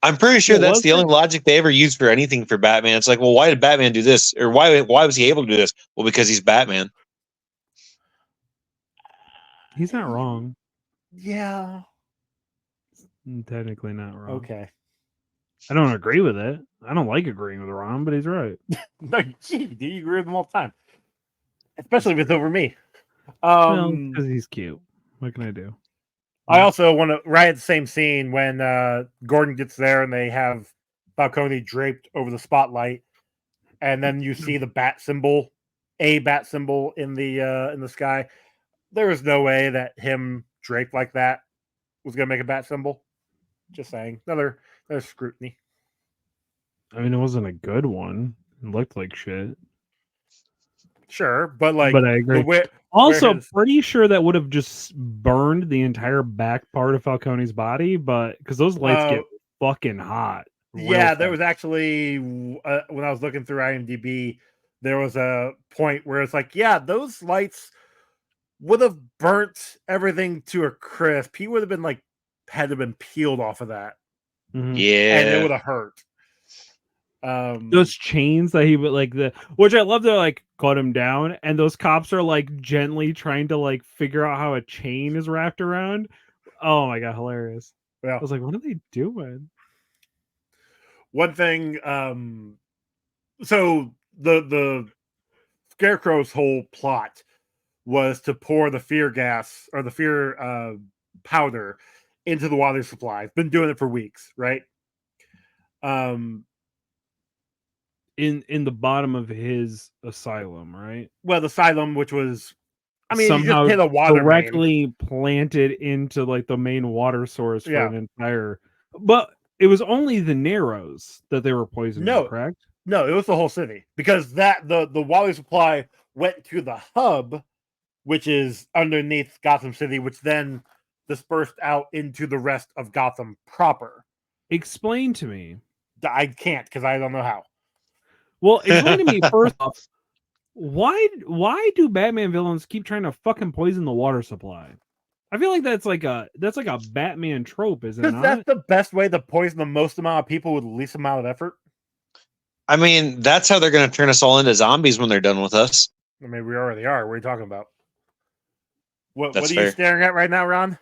I'm pretty sure that's the only logic they ever used for anything for Batman. It's like, well, why did Batman do this? Or why was he able to do this? Well, because he's Batman.
He's not wrong.
Yeah.
Technically not wrong.
Okay.
I don't agree with it. I don't like agreeing with Ron, but he's right.
No, you agree with him all the time. Especially if it's over me.
Because he's cute. What can I do?
I also want to, right at the same scene when Gordon gets there and they have Falcone draped over the spotlight, and then you see the bat symbol in the sky. There is no way that him draped like that was going to make a bat symbol. Just saying. Another scrutiny.
I mean, it wasn't a good one. It looked like shit.
Sure, but I agree.
Pretty sure that would have just burned the entire back part of Falcone's body, but because those lights get fucking hot.
Yeah, there was actually when I was looking through IMDb, there was a point where it's like, yeah, those lights would have burnt everything to a crisp. He would have been like, had to been peeled off of that,
Mhm.
and it
Yeah.
would have hurt.
Those chains that he would like which I love, they're like cut him down, and those cops are like gently trying to like figure out how a chain is wrapped around. Oh my god, hilarious. I
Yeah.
was like, what are they doing?
One thing, so the Scarecrow's whole plot was to pour the fear gas or the fear powder into the water supply. It's been doing it for weeks, right?
In the bottom of his asylum, right?
Well, the asylum, which was, I mean, you just
Somehow
hit a water main.
directly planted into like the main water source for
Yeah.
an entire. But it was only the Narrows that they were poisoning,
No.
correct?
No, it was the whole city, because that the water supply went to the hub, which is underneath Gotham City, which then dispersed out into the rest of Gotham proper.
Explain to me.
I can't, because I don't know how.
Well, explain to me first off, why do Batman villains keep trying to fucking poison the water supply? I feel like that's like a Batman trope, is it
Because
not?
that's the best way to poison the most amount of people with the least amount of effort.
I mean, that's how they're going to turn us all into zombies when they're done with us.
I mean, we already are. What are you talking about? What
That's
are
fair.
you staring at right now, Ron?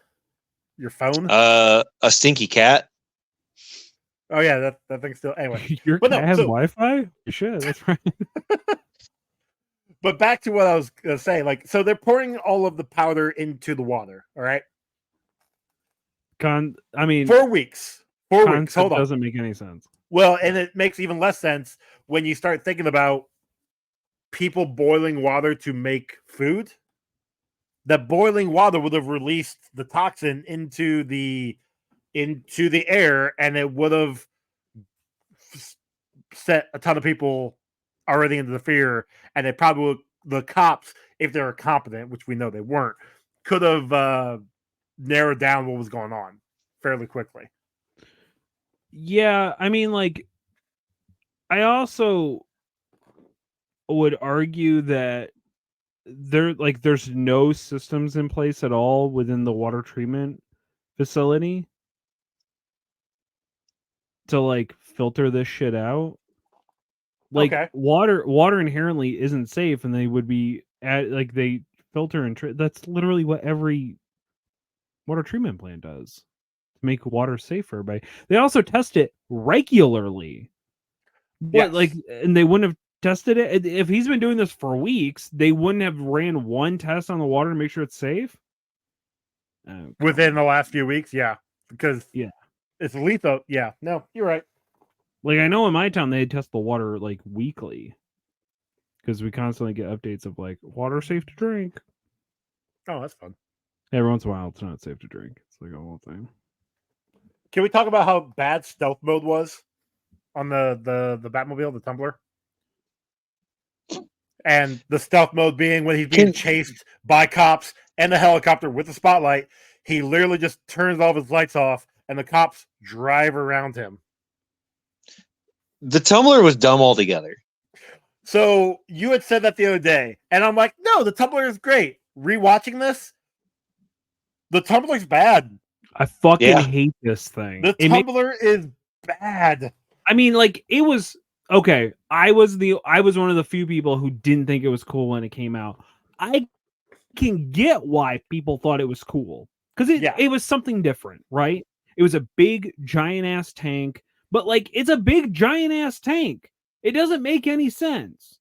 Your phone?
A stinky cat.
Oh yeah, that thing's still anyway.
Your
But
cat
no,
has
so-
Wi-Fi? Shit, that's right.
But back to what I was gonna say, like, so they're pouring all of the powder into the water, all right?
I mean,
4 weeks. 4 weeks.
concept
Hold on.
doesn't make any sense.
Well, and it makes even less sense when you start thinking about people boiling water to make food. That boiling water would have released the toxin into the air, and it would have set a ton of people already into the fear, and they probably would, the cops, if they were competent, which we know they weren't, could have narrowed down what was going on fairly quickly.
Yeah, I mean, like, I also would argue that there's no systems in place at all within the water treatment facility to like filter this shit out. Like,
Okay.
water inherently isn't safe, and they would be they filter and that's literally what every water treatment plant does to make water safer. They also test it regularly. But
Yes.
and they wouldn't have tested it if he's been doing this for weeks. They wouldn't have ran one test on the water to make sure it's safe. Oh,
Within the last few weeks, yeah, because
Yeah.
it's lethal. Yeah, no, you're right.
Like, I know in my town they test the water like weekly because we constantly get updates of like water safe to drink.
Oh, that's fun.
Every once in a while, it's not safe to drink. It's like a whole thing.
Can we talk about how bad stealth mode was on the Batmobile, the Tumbler? And the stealth mode being when he's being chased by cops and the helicopter with the spotlight, he literally just turns all of his lights off and the cops drive around him.
The Tumbler was dumb altogether.
So you had said that the other day, and I'm like, no, the Tumbler is great. Rewatching this, the Tumbler's bad.
I fucking hate this thing.
The Tumbler is bad.
I mean, like, it was okay. I was one of the few people who didn't think it was cool when it came out. I can get why people thought it was cool because it was something different, right? It was a big giant ass tank, but like, it's a big giant ass tank. It doesn't make any sense.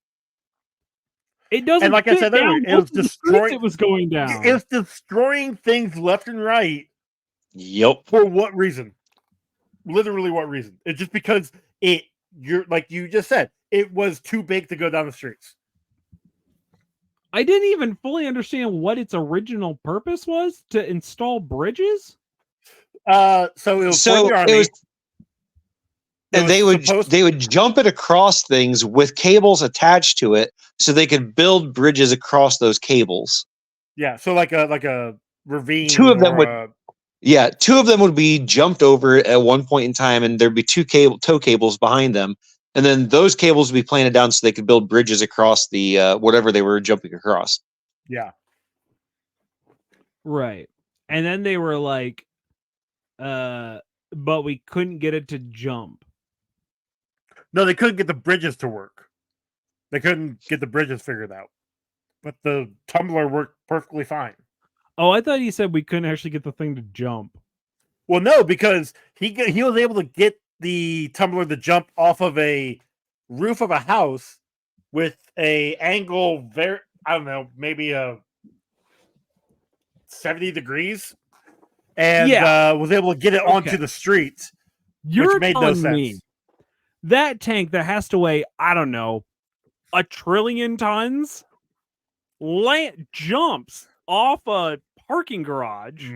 It doesn't.
And like I said earlier, it was destroying.
It was going down.
It was destroying things left and right.
Yep.
For what reason? Literally, what reason? It's just because you're like you just said, it was too big to go down the streets.
I didn't even fully understand what its original purpose was, to install bridges.
So it was for the army.
And they would jump it across things with cables attached to it, so they could build bridges across those cables.
Yeah, so like a ravine.
Two of them would Yeah, two of them would be jumped over at one point in time, and there'd be two tow cables behind them, and then those cables would be planted down so they could build bridges across the whatever they were jumping across.
Yeah.
Right. And then they were like, but we couldn't get it to jump.
No, they couldn't get the bridges to work. They couldn't get the bridges figured out. But the tumbler worked perfectly fine.
Oh, I thought he said we couldn't actually get the thing to jump.
Well, no, because he was able to get the tumbler to jump off of a roof of a house with a angle I don't know, maybe a 70 degrees, and was able to get it onto the street, which made no sense.
Me that tank that has to weigh, I don't know, 1 trillion tons, jumps off a parking garage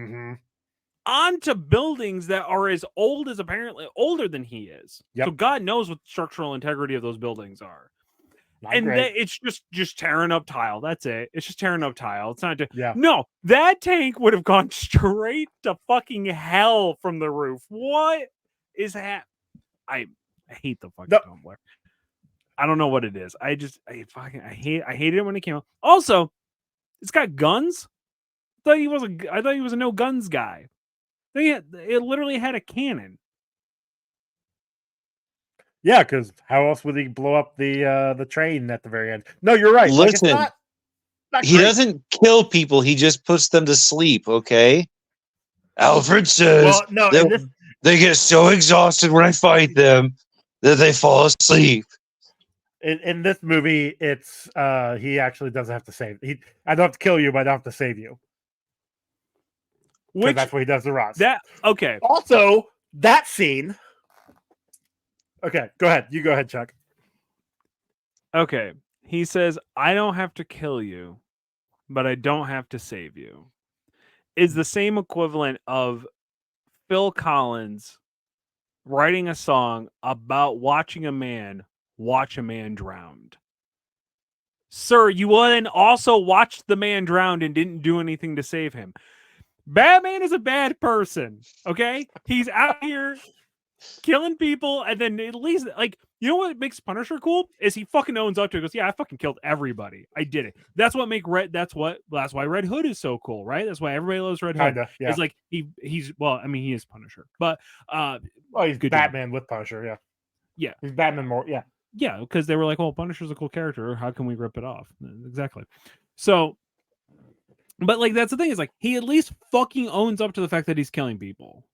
onto buildings that are as old as apparently older than he is.
Yep.
So God knows what the structural integrity of those buildings are.
Not great.
It's just tearing up tile. That's it. It's just tearing up tile. It's not.
Yeah.
No, that tank would have gone straight to fucking hell from the roof. What is that? I hate the fucking tumbler. I don't know what it is. I hated it when it came out. Also, it's got guns. I thought he was a no guns guy. It literally had a cannon.
Yeah, because how else would he blow up the train at the very end? No, you're right.
Listen,
like, not
he doesn't kill people. He just puts them to sleep. Okay. Alfred says they get so exhausted when I fight them that they fall asleep.
In this movie, it's he actually doesn't have to save. I don't have to kill you, but I don't have to save you. Which that's what he does to Ross.
Okay.
Also, that scene. Okay, go ahead. You go ahead, Chuck.
Okay. He says, I don't have to kill you, but I don't have to save you. Is the same equivalent of Phil Collins writing a song about watching a man watch a man drowned. Sir, you then also watched the man drowned and didn't do anything to save him. Batman is a bad person, okay? He's out here killing people, and then at least, like, you know what makes Punisher cool? Is he fucking owns up to it. He goes, yeah, I fucking killed everybody. I did it. That's why Red Hood is so cool, right? That's why everybody loves Red Hood.
Yeah.
It's like he's well, I mean, he is Punisher, but
he's Batman with Punisher, yeah.
Yeah.
He's Batman more, yeah.
Yeah, because they were like, well, Punisher's a cool character. How can we rip it off? Exactly. So, but like, that's the thing is like, he at least fucking owns up to the fact that he's killing people.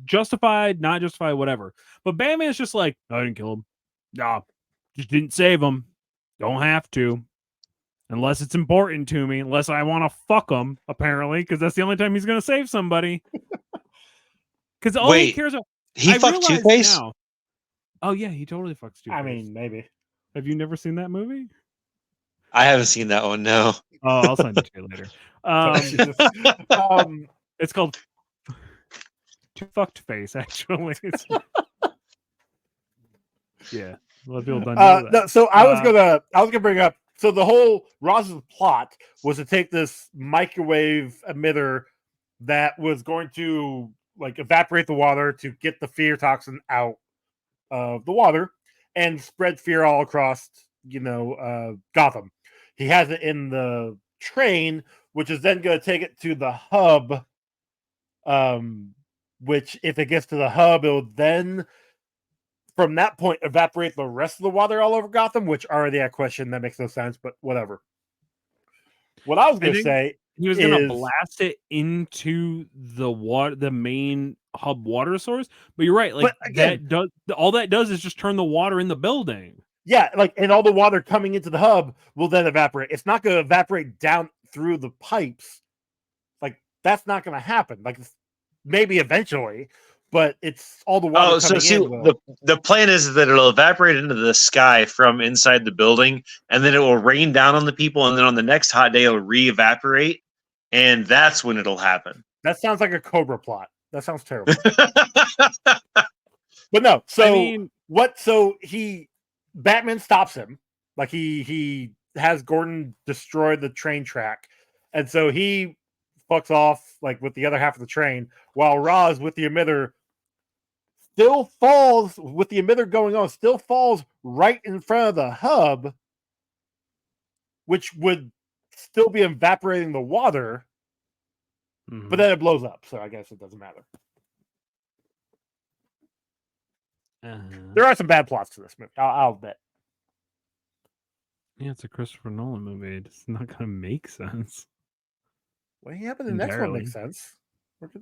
Justified, not justified, whatever. But Batman's just like, I didn't kill him. Nah, just didn't save him. Don't have to. Unless it's important to me. Unless I want to fuck him, apparently, because that's the only time he's going to save somebody. Because all he cares about...
He fucked Two-Face?
Oh, yeah, he totally fucks Two-Face.
I mean, maybe.
Have you never seen that movie?
I haven't seen that one, no.
Oh, I'll send it to you later. It's called Two Fucked Face, actually. Yeah. A lot of people don't know that.
No, so I was gonna bring up, so the whole Ross's plot was to take this microwave emitter that was going to like evaporate the water to get the fear toxin out of the water and spread fear all across, Gotham. He has it in the train, which is then going to take it to the hub, which if it gets to the hub, it will then, from that point, evaporate the rest of the water all over Gotham, which already a question that makes no sense, but whatever. What I was going to say,
he was going to blast it into the water, the main hub water source. But you're right, like again, all that does is just turn the water in the building.
Yeah, like, and all the water coming into the hub will then evaporate. It's not going to evaporate down through the pipes. Like, that's not going to happen. Like, maybe eventually, but it's all the water coming in.
The plan is that it'll evaporate into the sky from inside the building, and then it will rain down on the people, and then on the next hot day, it'll re-evaporate, and that's when it'll happen.
That sounds like a Cobra plot. That sounds terrible. But no, Batman stops him. Like, he has Gordon destroy the train track, and so he fucks off like with the other half of the train, while Roz with the emitter still falls with the emitter going on, still falls right in front of the hub, which would still be evaporating the water, but then it blows up. So I guess it doesn't matter. There are some bad plots to this movie. I'll admit.
Yeah, it's a Christopher Nolan movie. It's not going to make sense.
What happened? The next one makes sense.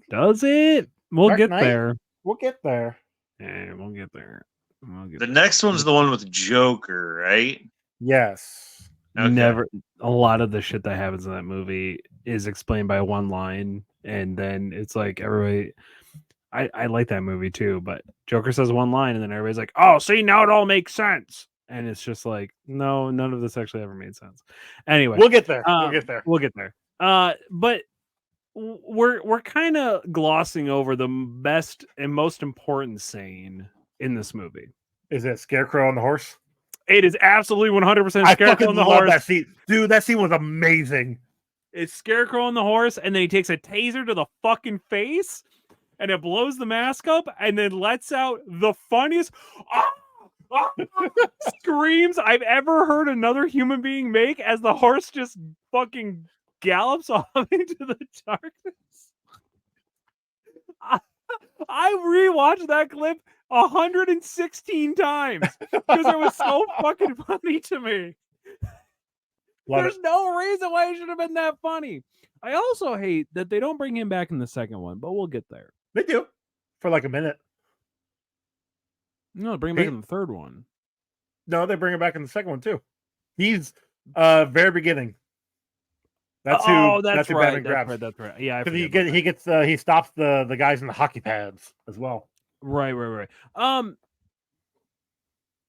Does it? We'll
Dark
get
Knight?
there.
We'll get there.
Yeah, we'll get there.
The next one's the one with Joker, right?
Yes.
Okay.
Never. A lot of the shit that happens in that movie is explained by one line, and then it's like everybody. I like that movie too, but Joker says one line, and then everybody's like, "Oh, see, now it all makes sense." And it's just like, no, none of this actually ever made sense. Anyway,
we'll get there. We'll get there.
We'll get there. But we're kind of glossing over the best and most important scene in this movie.
Is it Scarecrow on the horse?
It is absolutely 100%
I
Scarecrow
fucking
on the
love
horse.
that scene. Dude, that scene was amazing.
It's Scarecrow on the horse, and then he takes a taser to the fucking face, and it blows the mask up, and then lets out the funniest screams I've ever heard another human being make as the horse just fucking gallops off into the darkness. I rewatched that clip 116 times because it was so fucking funny to me. There's no reason why it should have been that funny. I also hate that they don't bring him back in the second one, but we'll get there.
They do. For like a minute.
No, bring him back in the third one.
No, they bring him back in the second one too. He's very beginning. That's who. That's who Batman grabs.
That's right. Yeah,
because he stops the guys in the hockey pads as well.
Right.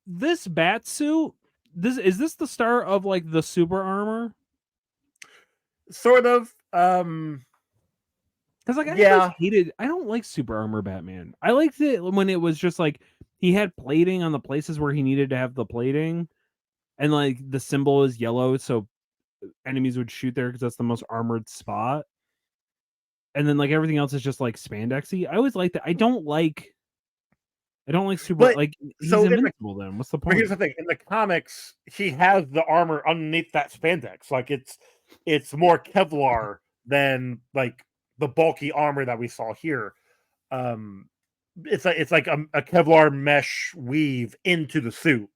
This bat suit. Is this the start of like the super armor?
Sort of.
Because like I don't like super armor Batman. I liked it when it was just like he had plating on the places where he needed to have the plating, and like the symbol is yellow, so enemies would shoot there because that's the most armored spot. And then like everything else is just like spandexy. I always like that. I don't like super he's invincible then. What's the point?
But here's the thing: in the comics, he has the armor underneath that spandex. Like it's more Kevlar than like the bulky armor that we saw here. It's like a Kevlar mesh weave into the suit.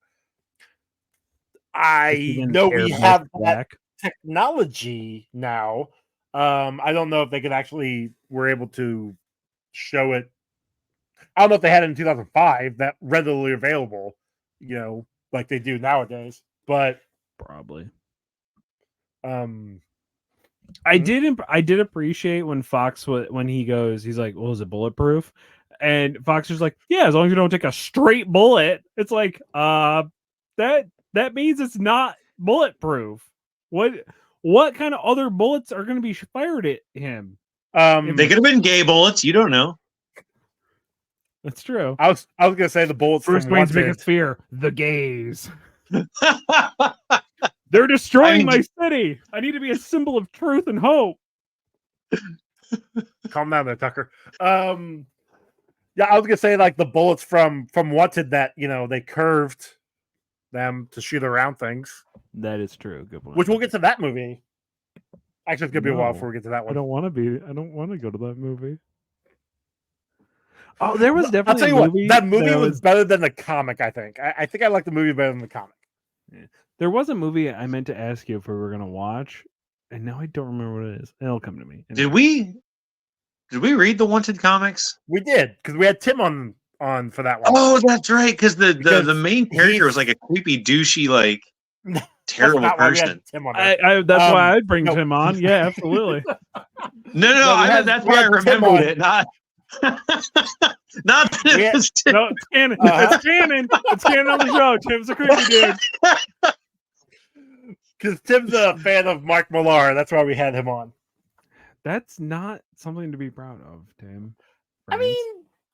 I know we have that technology now. I don't know if they were able to show it. I don't know if they had it in 2005 that readily available, like they do nowadays. But
probably. I did appreciate when Fox when he goes, he's like, "Well, is it bulletproof?" And Fox is like, "Yeah, as long as you don't take a straight bullet." It's like, that means it's not bulletproof. What kind of other bullets are going to be fired at him?
They could have been gay bullets. You don't know.
That's true.
I was gonna say the bullets.
Bruce Wayne's biggest fear: the gays. They're destroying my city. I need to be a symbol of truth and hope.
Calm down there, Tucker. Yeah, I was gonna say like the bullets from Wanted that they curved them to shoot around things.
That is true. Good point.
Which we'll get to that movie. Actually, it's gonna be a while before we get to that one.
I don't want to go to that movie. Oh, there was definitely.
I'll tell you what, that movie was better than the comic. I think. I think I like the movie better than the comic.
Yeah. There was a movie I meant to ask you if we were gonna watch, and now I don't remember what it is. It'll come to me.
Anyway. Did we read the Wanted comics?
We did, because we had Tim on for that one.
Oh, that's right. Because the main character was like a creepy, douchey, like terrible person.
That's why I'd bring Tim on. Yeah, absolutely.
No, that's why I remembered it. Not that it was Tim.
No, it's canon. It's canon. It's canon on the show. Tim's a creepy dude.
Because Tim's a fan of Mark Millar. That's why we had him on.
That's not something to be proud of, Tim.
I mean,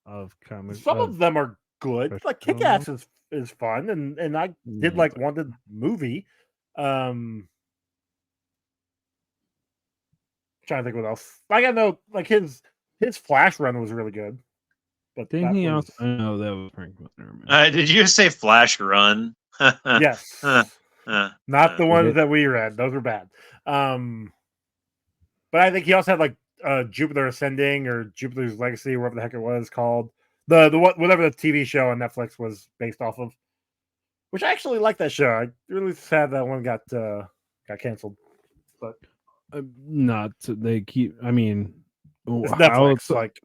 of comics,
some of them are good. Like Kick-Ass is fun, and I did like Wanted movie. trying to think what else. I got no like his Flash run was really good. But
Didn't
that
he
was,
also? I know that was Frank. Never mind.
Did you just say Flash Run?
yes. Not the ones that we read. Those were bad. But I think he also had like Jupiter Ascending or Jupiter's Legacy, whatever the heck it was called. Whatever the TV show on Netflix was based off of. Which I actually like that show. I really sad that one got canceled. But
Not they keep. I mean,
it's
how
Netflix.
else,
Like,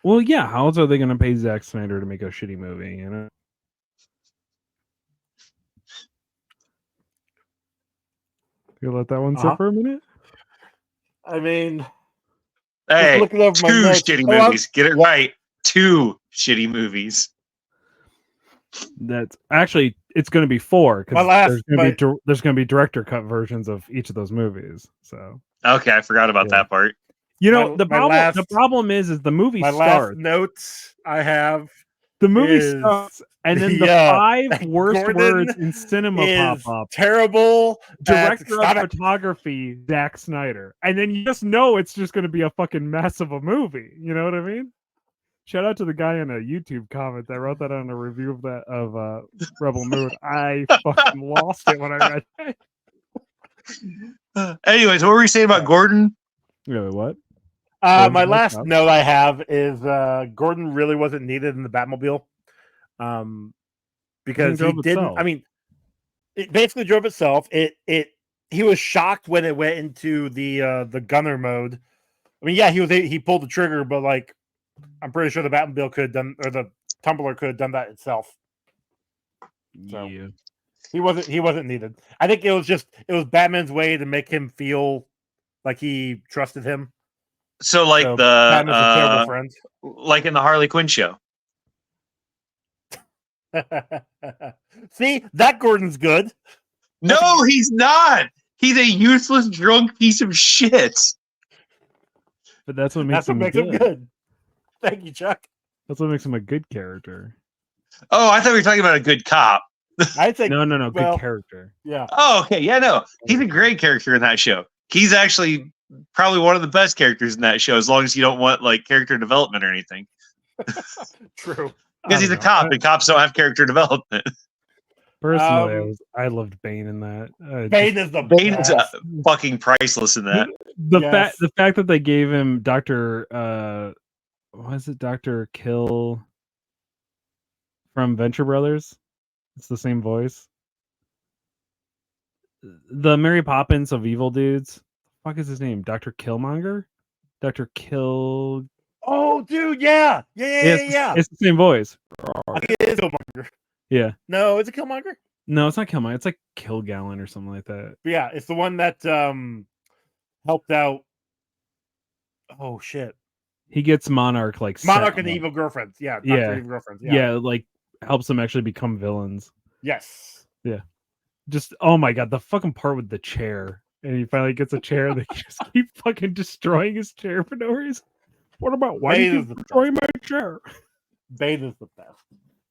well, yeah. How else are they going to pay Zack Snyder to make a shitty movie? You know. You let that one sit for a minute.
I mean,
hey,
looking over my
two
notes.
shitty movies. Get it right. 2 shitty movies.
That's actually it's going to be 4 because there's going to be director cut versions of each of those movies. So
okay, I forgot about that part.
You know, the problem is the movie starts.
Last notes I have.
The movie starts, and then the 5 worst words in cinema pop up.
Terrible.
Director of photography, Zack Snyder. And then you just know it's just going to be a fucking mess of a movie. You know what I mean? Shout out to the guy in a YouTube comment that wrote that on a review of Rebel Moon. I fucking lost it when I read
it. Anyways, what were you saying about Gordon?
Really, what?
My last note I have is Gordon really wasn't needed in the Batmobile, because he didn't. Itself. I mean, it basically drove itself. He was shocked when it went into the gunner mode. I mean, yeah, he pulled the trigger, but like, I'm pretty sure the Batmobile could have done, or the Tumbler could have done that itself. So
yeah.
He wasn't needed. I think it was Batman's way to make him feel like he trusted him.
So like Batman's a terrible friend. Like in the Harley Quinn show.
See, that Gordon's good.
No, he's not. He's a useless drunk piece of shit.
But that's what makes him good.
Thank you, Chuck.
That's what makes him a good character.
Oh, I thought we were talking about a good cop.
I think
no, good character.
Yeah.
Oh, okay. Yeah, no. He's a great character in that show. He's actually probably one of the best characters in that show, as long as you don't want like character development or anything.
True.
Because he's a cop, and cops don't have character development.
Personally, I loved Bane in that.
Bane is
fucking priceless in that.
The fact that they gave him Dr. Was it Dr. Kill from Venture Brothers? It's the same voice. The Mary Poppins of evil dudes. What the fuck is his name? Dr. Killmonger? Dr. Kill.
Oh, dude, yeah.
It's the same voice.
I think it is Killmonger.
Yeah.
No, is it Killmonger?
No, it's not Killmonger. It's like Killgallon or something like that.
But yeah, it's the one that helped out. Oh shit.
He gets Monarch
and the evil girlfriends. Yeah. Evil girlfriends.
Yeah, like helps them actually become villains.
Yes.
Yeah. Just oh my god, the fucking part with the chair. And he finally gets a chair and they just keep fucking destroying his chair for no reason. What about why do you destroy my chair?
Bane is the best.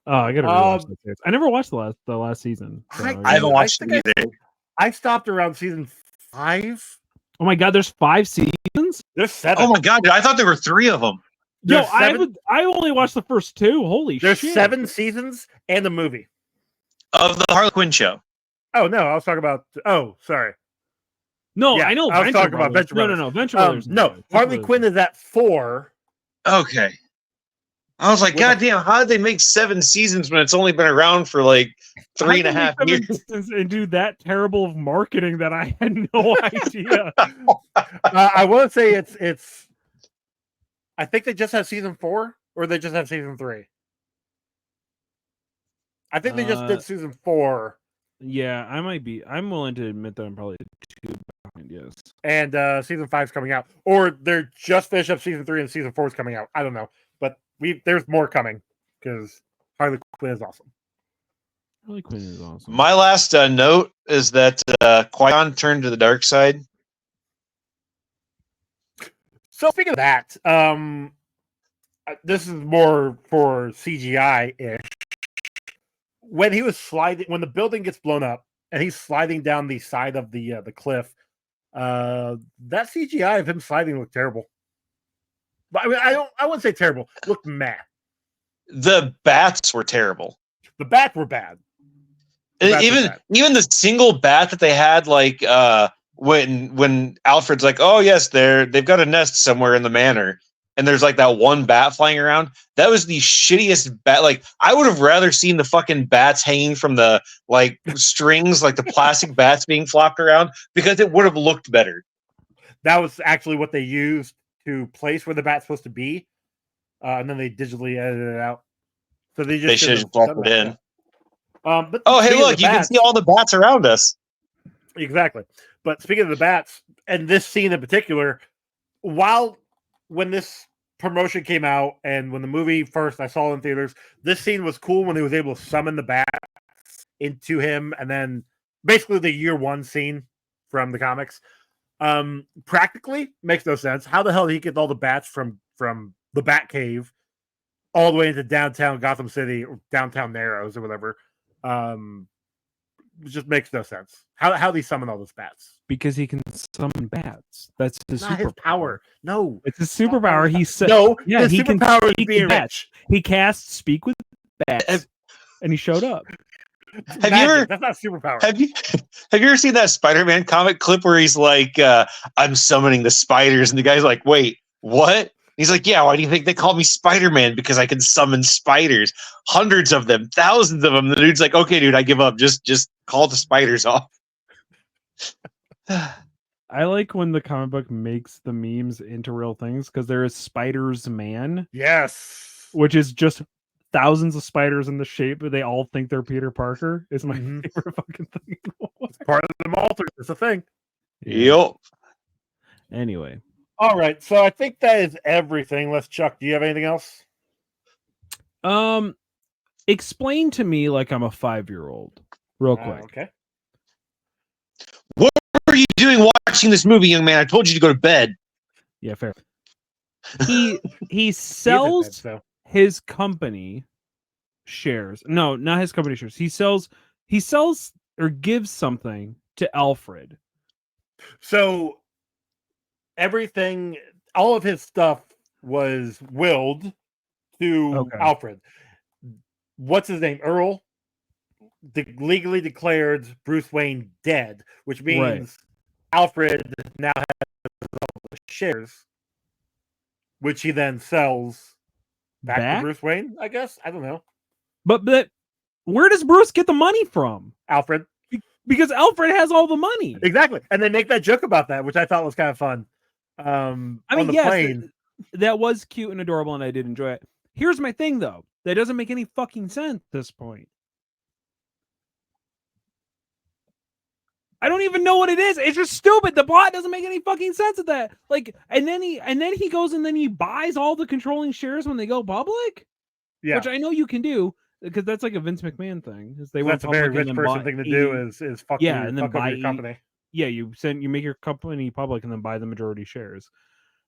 Oh, I gotta rewatch this. I never watched the last season.
So I haven't watched it either.
I stopped around season 5.
Oh my god, there's 5 seasons?
There's 7.
Oh my god, I thought there were 3 of them.
Yo, I only watched the first 2. Holy shit.
There's 7 seasons and a movie.
Of the Harley Quinn show.
Oh no, I was talking about sorry.
No, yeah, I know.
I was talking about Venture Brothers.
No, Venture Brothers.
No, Harley Quinn is at 4.
Okay. I was like, God damn, how did they make 7 seasons when it's only been around for like 3.5 years?
And do that terrible of marketing that I had no idea.
I want to say it's. I think they just have season 4, or they just have season 3. I think they just did season 4.
Yeah, I might be. I'm willing to admit that I'm probably 2 behind. Yes.
And season 5 is coming out, or they're just finished up season 3 and season 4 is coming out. I don't know, but there's more coming because Harley Quinn is awesome.
Harley Quinn is awesome.
My last note is that Qui-Gon turned to the dark side.
So speaking of that, this is more for CGI-ish. When he was sliding, when the building gets blown up and he's sliding down the side of the cliff, That CGI of him sliding looked terrible. But I mean, I wouldn't say terrible. Looked meh.
The bats were terrible.
The bats were bad. Bats were bad.
Even the single bat that they had, like when Alfred's like, oh yes, they've got a nest somewhere in the manor, and there's like that one bat flying around. That was the shittiest bat. Like, I would have rather seen the fucking bats hanging from the like strings, like the plastic bats being flopped around, because it would have looked better.
That was actually what they used to place where the bat's supposed to be, and then they digitally edited it out. So they should have just
dropped it in.
Yeah. But
oh, hey, look, you can see all the bats around us.
Exactly. But speaking of the bats, and this scene in particular, when this promotion came out and when the movie first I saw in theaters, this scene was cool when he was able to summon the bats into him, and then basically the year one scene from the comics. Practically makes no sense. How the hell did he get all the bats from the Bat Cave all the way into downtown Gotham City or downtown Narrows or whatever? It just makes no sense. How do he summon all those bats?
Because he can summon bats. That's his
Not his power. No,
it's his superpower. He said,
no.
Yeah,
his superpower is being
bats. He casts speak with bats, and he showed up.
Have you ever?
That's not superpower.
Have you ever seen that Spider-Man comic clip where he's like, "I'm summoning the spiders," and the guy's like, "Wait, what?" He's like, "Yeah, why do you think they call me Spider-Man? Because I can summon spiders, hundreds of them, thousands of them." The dude's like, "Okay, dude, I give up. Just call the spiders off."
I like when the comic book makes the memes into real things, because there is Spiders Man.
Yes.
Which is just thousands of spiders in the shape, but they all think they're Peter Parker. Is my favorite fucking thing.
It's part of the multiverse. It's a thing.
Yep.
Anyway.
All right. So I think that is everything. Chuck, do you have anything else?
Explain to me like I'm a 5-year-old real quick.
Okay.
What are you doing watching this movie, young man? I told you to go to bed.
Yeah, fair. He sells his company shares. No, not his company shares. He sells or gives something to Alfred.
So everything, all of his stuff was willed to Alfred. What's his name? Earl legally declared Bruce Wayne dead, which means Alfred now has all the shares, which he then sells back to Bruce Wayne, I guess. I don't know.
But where does Bruce get the money from?
Alfred.
Because Alfred has all the money.
Exactly. And they make that joke about that, which I thought was kind of fun.
I mean, yes, that was cute and adorable, and I did enjoy it. Here's my thing, though. That doesn't make any fucking sense at this point. I don't even know what it is. It's just stupid. The plot doesn't make any fucking sense at that. Like, and then he goes and then he buys all the controlling shares when they go public. Yeah, which I know you can do, because that's like a Vince McMahon thing.
That's a very rich person thing to do. Is fuck and then buy your company.
Yeah, you make your company public and then buy the majority shares,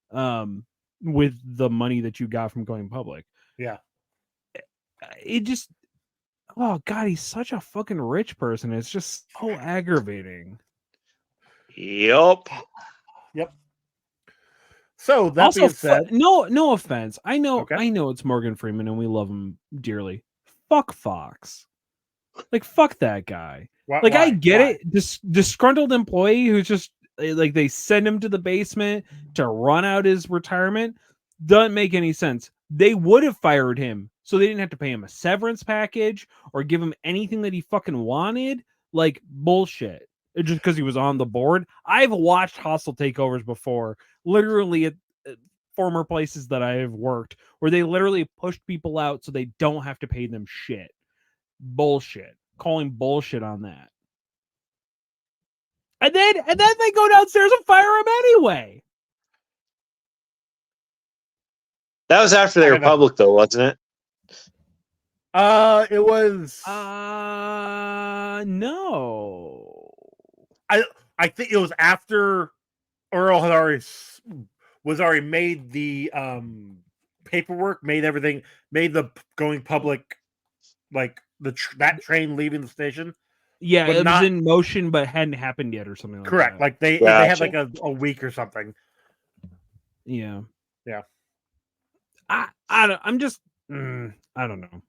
with the money that you got from going public.
Yeah,
it just. Oh God, he's such a fucking rich person. It's just so aggravating.
Yep.
So that being said,
no offense. I know it's Morgan Freeman and we love him dearly. Fuck Fox. Like, fuck that guy. I get it. This disgruntled employee who's just like, they send him to the basement to run out his retirement. Doesn't make any sense. They would have fired him, so they didn't have to pay him a severance package or give him anything that he fucking wanted. Like, bullshit. Just because he was on the board. I've watched hostile takeovers before, literally at former places that I have worked, where they literally pushed people out so they don't have to pay them shit. Bullshit. Calling bullshit on that. And then they go downstairs and fire him anyway.
That was after they were public, though, wasn't it?
It was.
No.
I think it was after Earl had already made the paperwork, made the going public, like that train leaving the station.
Yeah,
but
it was
not
in motion, but hadn't happened yet, or something like
correct.
that.
Like they had
Gotcha.
like a week or something.
Yeah.
Yeah.
I'm just I don't know.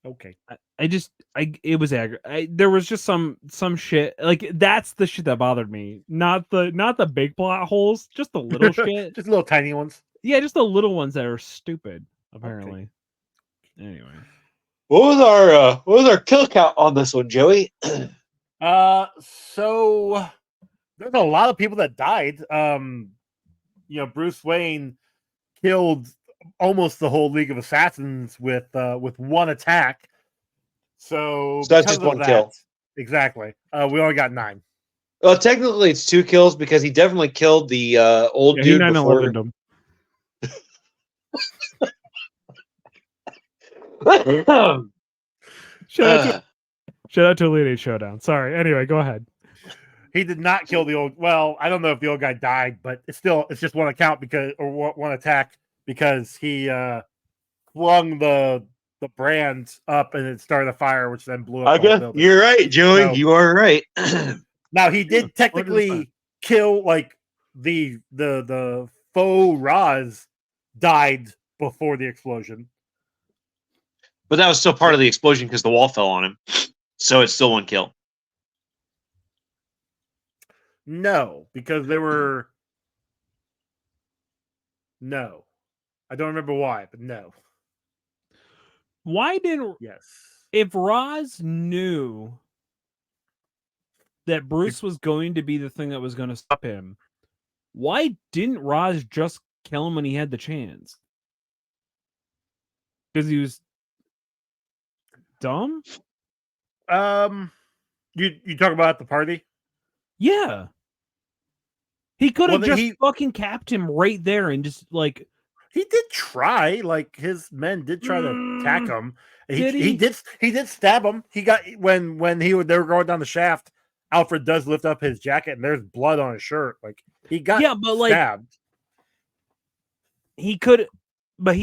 Okay.
It was there was just some shit, like that's the shit that bothered me, not the big plot holes, just the little shit.
Just little tiny ones.
Yeah, just the little ones that are stupid, apparently. Anyway,
What was our kill count on this one, Joey?
So there's a lot of people that died. Bruce Wayne killed almost the whole League of Assassins with one attack. So
that's
because
just
of
one
that,
kill.
exactly. We only got 9.
Well, technically, it's 2 kills because he definitely killed the old
yeah, he
dude
9/11
before.
them. Shout out to Elite 8 Showdown. Sorry. Anyway, go ahead.
He did not kill the old. Well, I don't know if the old guy died, but it's just one account one attack because he flung the brand up and it started a fire, which then blew up the whole building.
You're right, Joey. So, you are right.
Now he did technically kill like the faux Roz died before the explosion.
But that was still part of the explosion because the wall fell on him. So it's still 1 kill.
No, because there were no. I don't remember why, but no.
Why didn't if Roz knew that Bruce was going to be the thing that was going to stop him, why didn't Roz just kill him when he had the chance? Because he was dumb?
You talk about at the party?
Yeah. He could have just fucking capped him right there and just like
he did try, like his men did try to attack him. He did stab him. He got when they were going down the shaft, Alfred does lift up his jacket and there's blood on his shirt. Like he got stabbed.
Like, he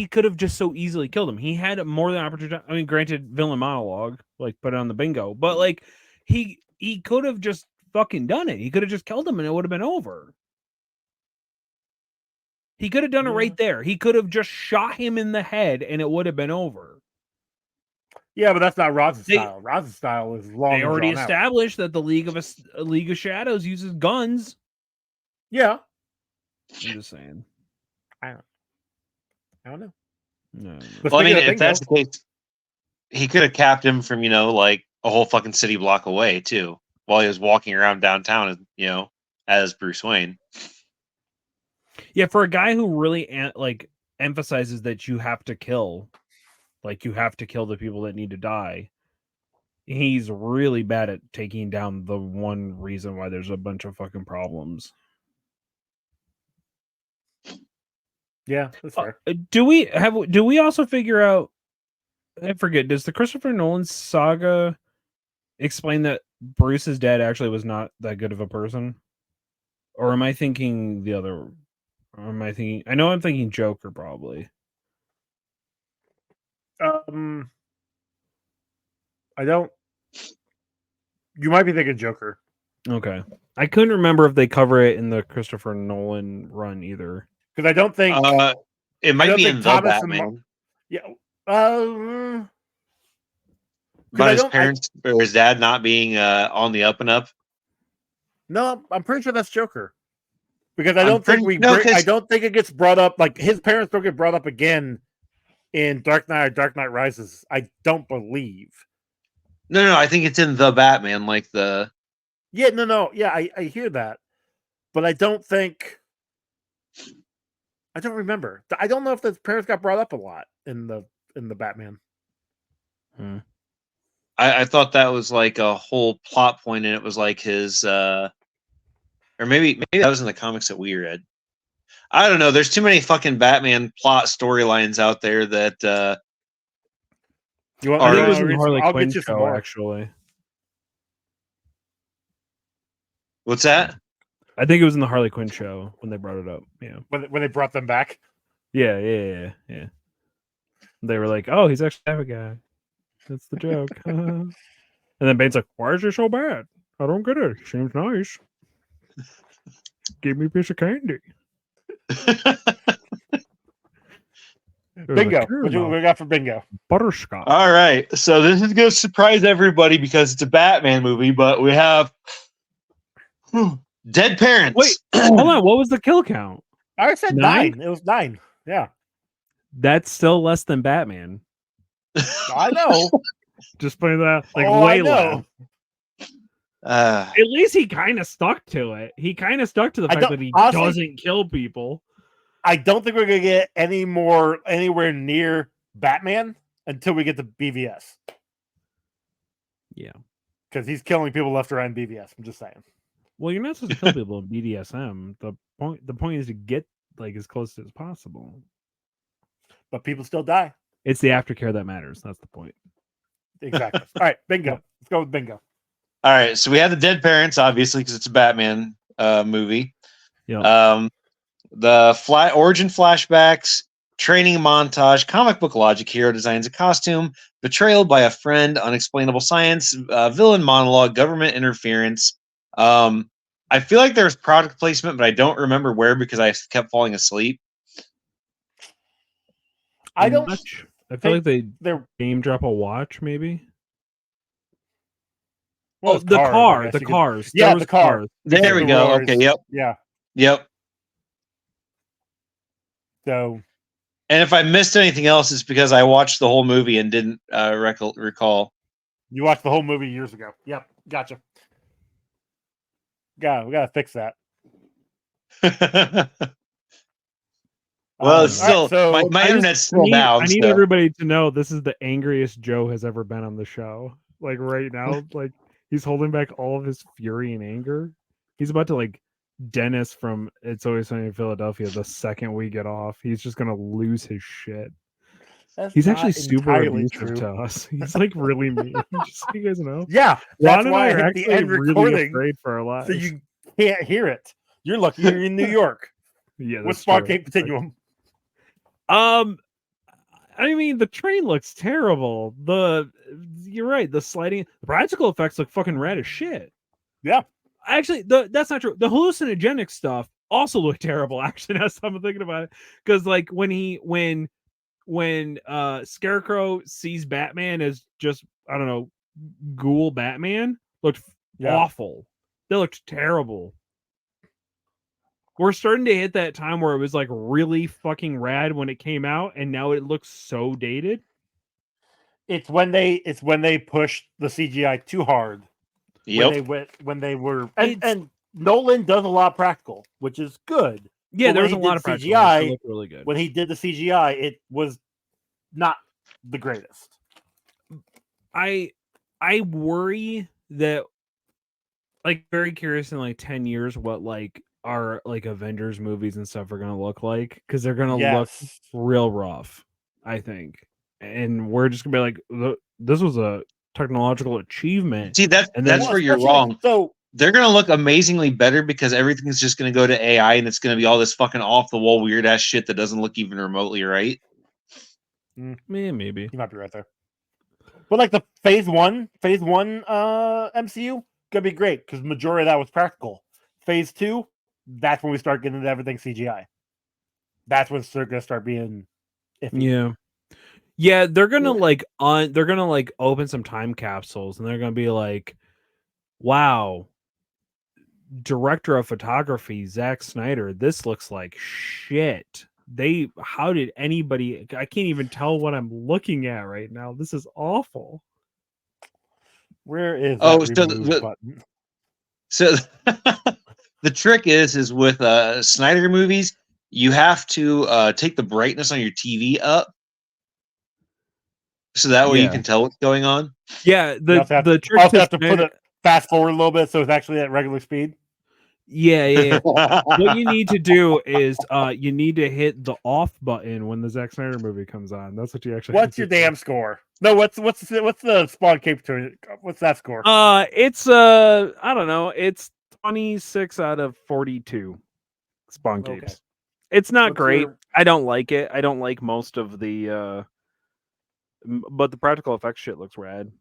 could have just so easily killed him. He had more than opportunity. I mean, granted, villain monologue, like put it on the bingo, but like he could have just fucking done it. He could have just killed him and it would have been over. He could have done it right there. He could have just shot him in the head and it would have been over.
Yeah, but that's not Roz's style. Roz's style is long.
They already established that the League of Shadows uses guns.
Yeah,
I'm just saying.
I don't know.
No.
Well, I mean, if that's the case, he could have capped him from like a whole fucking city block away too, while he was walking around downtown, as Bruce Wayne.
Yeah, for a guy who really emphasizes that you have to kill, like you have to kill the people that need to die, he's really bad at taking down the one reason why there's a bunch of fucking problems.
Yeah, that's fair.
Do we also figure out? I forget. Does the Christopher Nolan saga explain that Bruce's dad actually was not that good of a person, or am I thinking the other? Or am I thinking? I know I'm thinking Joker probably.
I don't. You might be thinking Joker.
Okay, I couldn't remember if they cover it in the Christopher Nolan run either.
Because I don't think
it might be in the Batman.
Yeah.
About his parents or his dad not being on the up and up.
No, I'm pretty sure that's Joker. Because I don't think I don't think it gets brought up. Like his parents don't get brought up again in Dark Knight or Dark Knight Rises. I don't believe.
No, I think it's in the Batman, like the.
Yeah, no. Yeah, I hear that, but I don't think. I don't remember. I don't know if the parents got brought up a lot in the Batman.
I thought that was like a whole plot point, and it was like his, or maybe that was in the comics that we read. I don't know. There's too many fucking Batman plot storylines out there that.
You want? I think it was in the Harley Quinn show, actually.
What's that?
I think it was in the Harley Quinn show when they brought it up. Yeah,
when they brought them back.
Yeah. They were like, "Oh, he's actually a guy." That's the joke. And then Bane's like, "Why is it so bad? I don't get it. It seems nice. Give me a piece of candy." There's a
Bingo. What
caramel
we got for bingo?
butterscotch.
All right, so this is going to surprise everybody because it's a Batman movie, but we have dead parents.
Wait, hold on. What was the kill count?
I said
9?
9. It was 9. Yeah,
That's still less than Batman.
I know.
Just putting that like
Oh,
way
I know.
less.
At
least he kind of stuck to it. He kind of stuck to the fact that he doesn't kill people.
I don't think we're gonna get anywhere near Batman until we get to BVS.
Yeah,
because he's killing people left or right in BVS. I'm just saying.
Well, you're not supposed to kill people in BDSM. The point is to get like as close as possible.
But people still die.
It's the aftercare that matters. That's the point.
Exactly. All right, bingo.
Yeah.
Let's go with bingo.
All right, so we have the dead parents, obviously, because it's a Batman movie.
Yeah.
The origin flashbacks, training montage, comic book logic, hero designs a costume, betrayal by a friend, unexplainable science, villain monologue, government interference. I feel like there's product placement, but I don't remember where because I kept falling asleep.
I don't.
I feel like they're name drop a watch, maybe.
Well,
the cars.
Yeah, the car.
There we go. Okay. Yep.
Yeah.
Yep.
So.
And if I missed anything else, it's because I watched the whole movie and didn't recall.
You watched the whole movie years ago. Yep. Gotcha. We gotta fix that.
Well, it's still
right, so
my internet's still down.
I need everybody to know this is the angriest Joe has ever been on the show. Like right now, like he's holding back all of his fury and anger. He's about to like Dennis from It's Always Sunny in Philadelphia. The second we get off, he's just gonna lose his shit. He's actually super abusive to us. He's like really mean. Just so you guys know.
Yeah,
that's why I hit the end recording afraid for our lives.
So you can't hear it. You're lucky you're in New York.
Yeah,
with Spawncake Continuum.
I mean, the train looks terrible. You're right. The sliding, the practical effects look fucking rad as shit.
Yeah.
Actually, that's not true. The hallucinogenic stuff also looked terrible. Actually, now I'm thinking about it, because like when Scarecrow sees Batman as just, I don't know, ghoul Batman, looked awful. They looked terrible. We're starting to hit that time where it was like really fucking rad when it came out, and now it looks so dated.
It's when they pushed the CGI too hard.
Yep.
When they were and Nolan does a lot of practical, which is good.
Yeah, there's a lot of
CGI.
Looked really good.
When he did the CGI, it was not the greatest.
I worry that, like, very curious in like 10 years what like our like Avengers movies and stuff are gonna look like, because they're gonna look real rough, I think, and we're just gonna be like, this was a technological achievement.
See, that's where you're wrong.
So
they're gonna look amazingly better because everything's just gonna go to AI and it's gonna be all this fucking off the wall weird ass shit that doesn't look even remotely right.
Maybe
you might be right there. But like the phase one MCU gonna be great because majority of that was practical. Phase 2, that's when we start getting into everything CGI. That's when they're gonna start being iffy.
Yeah, they're gonna they're gonna like open some time capsules and they're gonna be like, wow, director of photography Zack Snyder, this looks like shit. How did anybody, I can't even tell what I'm looking at right now. This is awful.
Where is that button?
So the trick is with Snyder movies, you have to take the brightness on your TV up, so that way you can tell what's going on.
Yeah, the trick
also have to put it fast forward a little bit so it's actually at regular speed.
Yeah. What you need to do is you need to hit the off button when the Zack Snyder movie comes on. That's what you actually.
What's your damn score? No, what's the Spawn Cape tournament? What's that score?
It's I don't know. It's 26 out of 42 Spawn Capes. Okay. It's not great. I don't like it. I don't like most of the but the practical effects shit looks rad.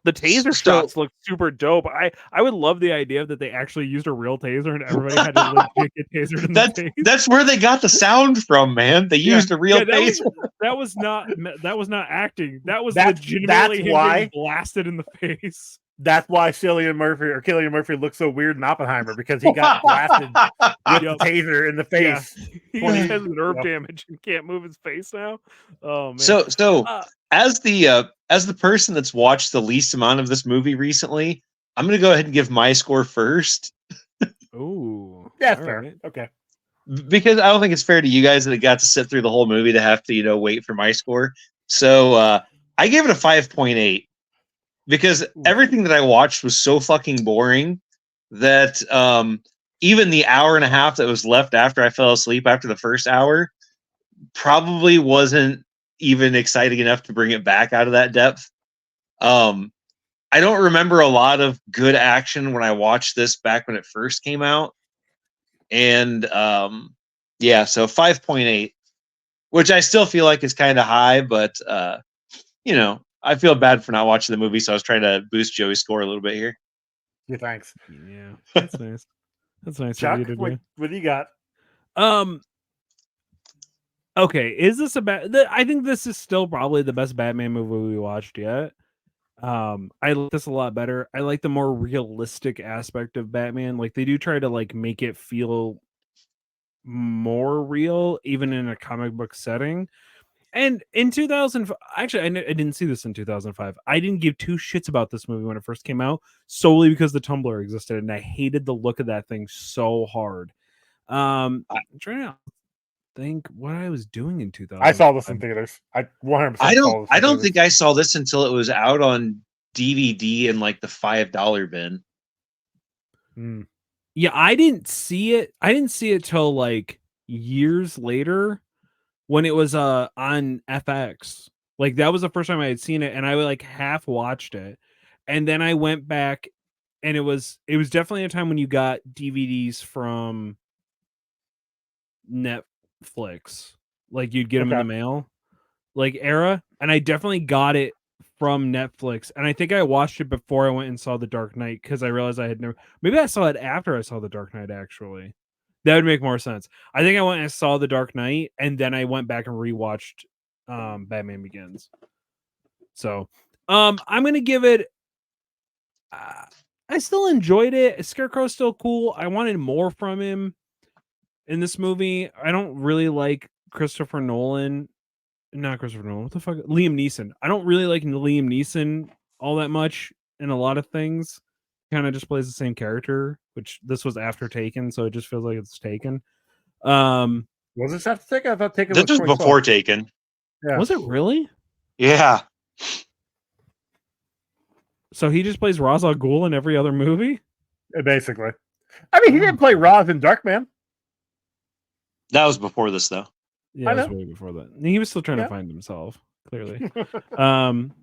The taser
So-
shots look super dope. I would love the idea that they actually used a real taser and everybody had to legit get tasered in the face.
That's where they got the sound from, man. They used a real taser.
That was not acting. That was
That's
legitimately him
why-
getting blasted in the face.
That's why Cillian Murphy looks so weird in Oppenheimer, because he got blasted with
Yep.
the taser in the face.
He
20
has nerve
Yep.
damage and can't move his face now. Oh man.
So
Uh,
as the person that's watched the least amount of this movie recently, I'm gonna go ahead and give my score first
ooh.
Yeah,
all
fair.
right.
Okay.
because I don't think it's fair to you guys that got to sit through the whole movie to have to wait for my score. So I gave it a 5.8 because everything that I watched was so fucking boring that even the hour and a half that was left after I fell asleep after the first hour probably wasn't even exciting enough to bring it back out of that depth. I don't remember a lot of good action when I watched this back when it first came out. And yeah, so 5.8, which I still feel like is kind of high, but I feel bad for not watching the movie, so I was trying to boost Joey's score a little bit here.
Yeah, thanks.
Yeah, that's nice. That's nice
Chuck,
of you to do.
what do you got?
Okay, is this I think this is still probably the best Batman movie we watched yet. I like this a lot better. I like the more realistic aspect of Batman. Like they do try to like make it feel more real, even in a comic book setting. And in 2000, actually, I didn't see this in 2005. I didn't give two shits about this movie when it first came out, solely because the Tumblr existed, and I hated the look of that thing so hard. I'm trying to think what I was doing in 2000.
I saw this in theaters. I 100%.
I don't think I saw this until it was out on DVD in like the $5 bin.
Yeah, I didn't see it. I didn't see it till like years later when it was on FX. Like that was the first time I had seen it, and I like half watched it, and then I went back, and it was definitely a time when you got DVDs from Netflix. Like you'd get them in the mail, like era, and I definitely got it from Netflix, and I think I watched it before I went and saw The Dark Knight because I realized I had never. Maybe I saw it after I saw The Dark Knight. Actually, that would make more sense. I think I went and saw The Dark Knight, and then I went back and rewatched Batman Begins. So, I'm gonna give it. I still enjoyed it. Scarecrow's still cool. I wanted more from him in this movie. I don't really like Christopher Nolan. Not Christopher Nolan. What the fuck? Liam Neeson. I don't really like Liam Neeson all that much in a lot of things. Kind of just plays the same character, which this was after Taken, so it just feels like it's Taken.
Was this after Taken? I thought Taken
This was before Taken.
Yeah.
Was it really?
Yeah.
So he just plays Ra's al Ghul in every other movie?
Basically. I mean, he didn't play Ra's in Darkman.
That was before this, though.
Yeah, it was way before that. He was still trying to find himself, clearly.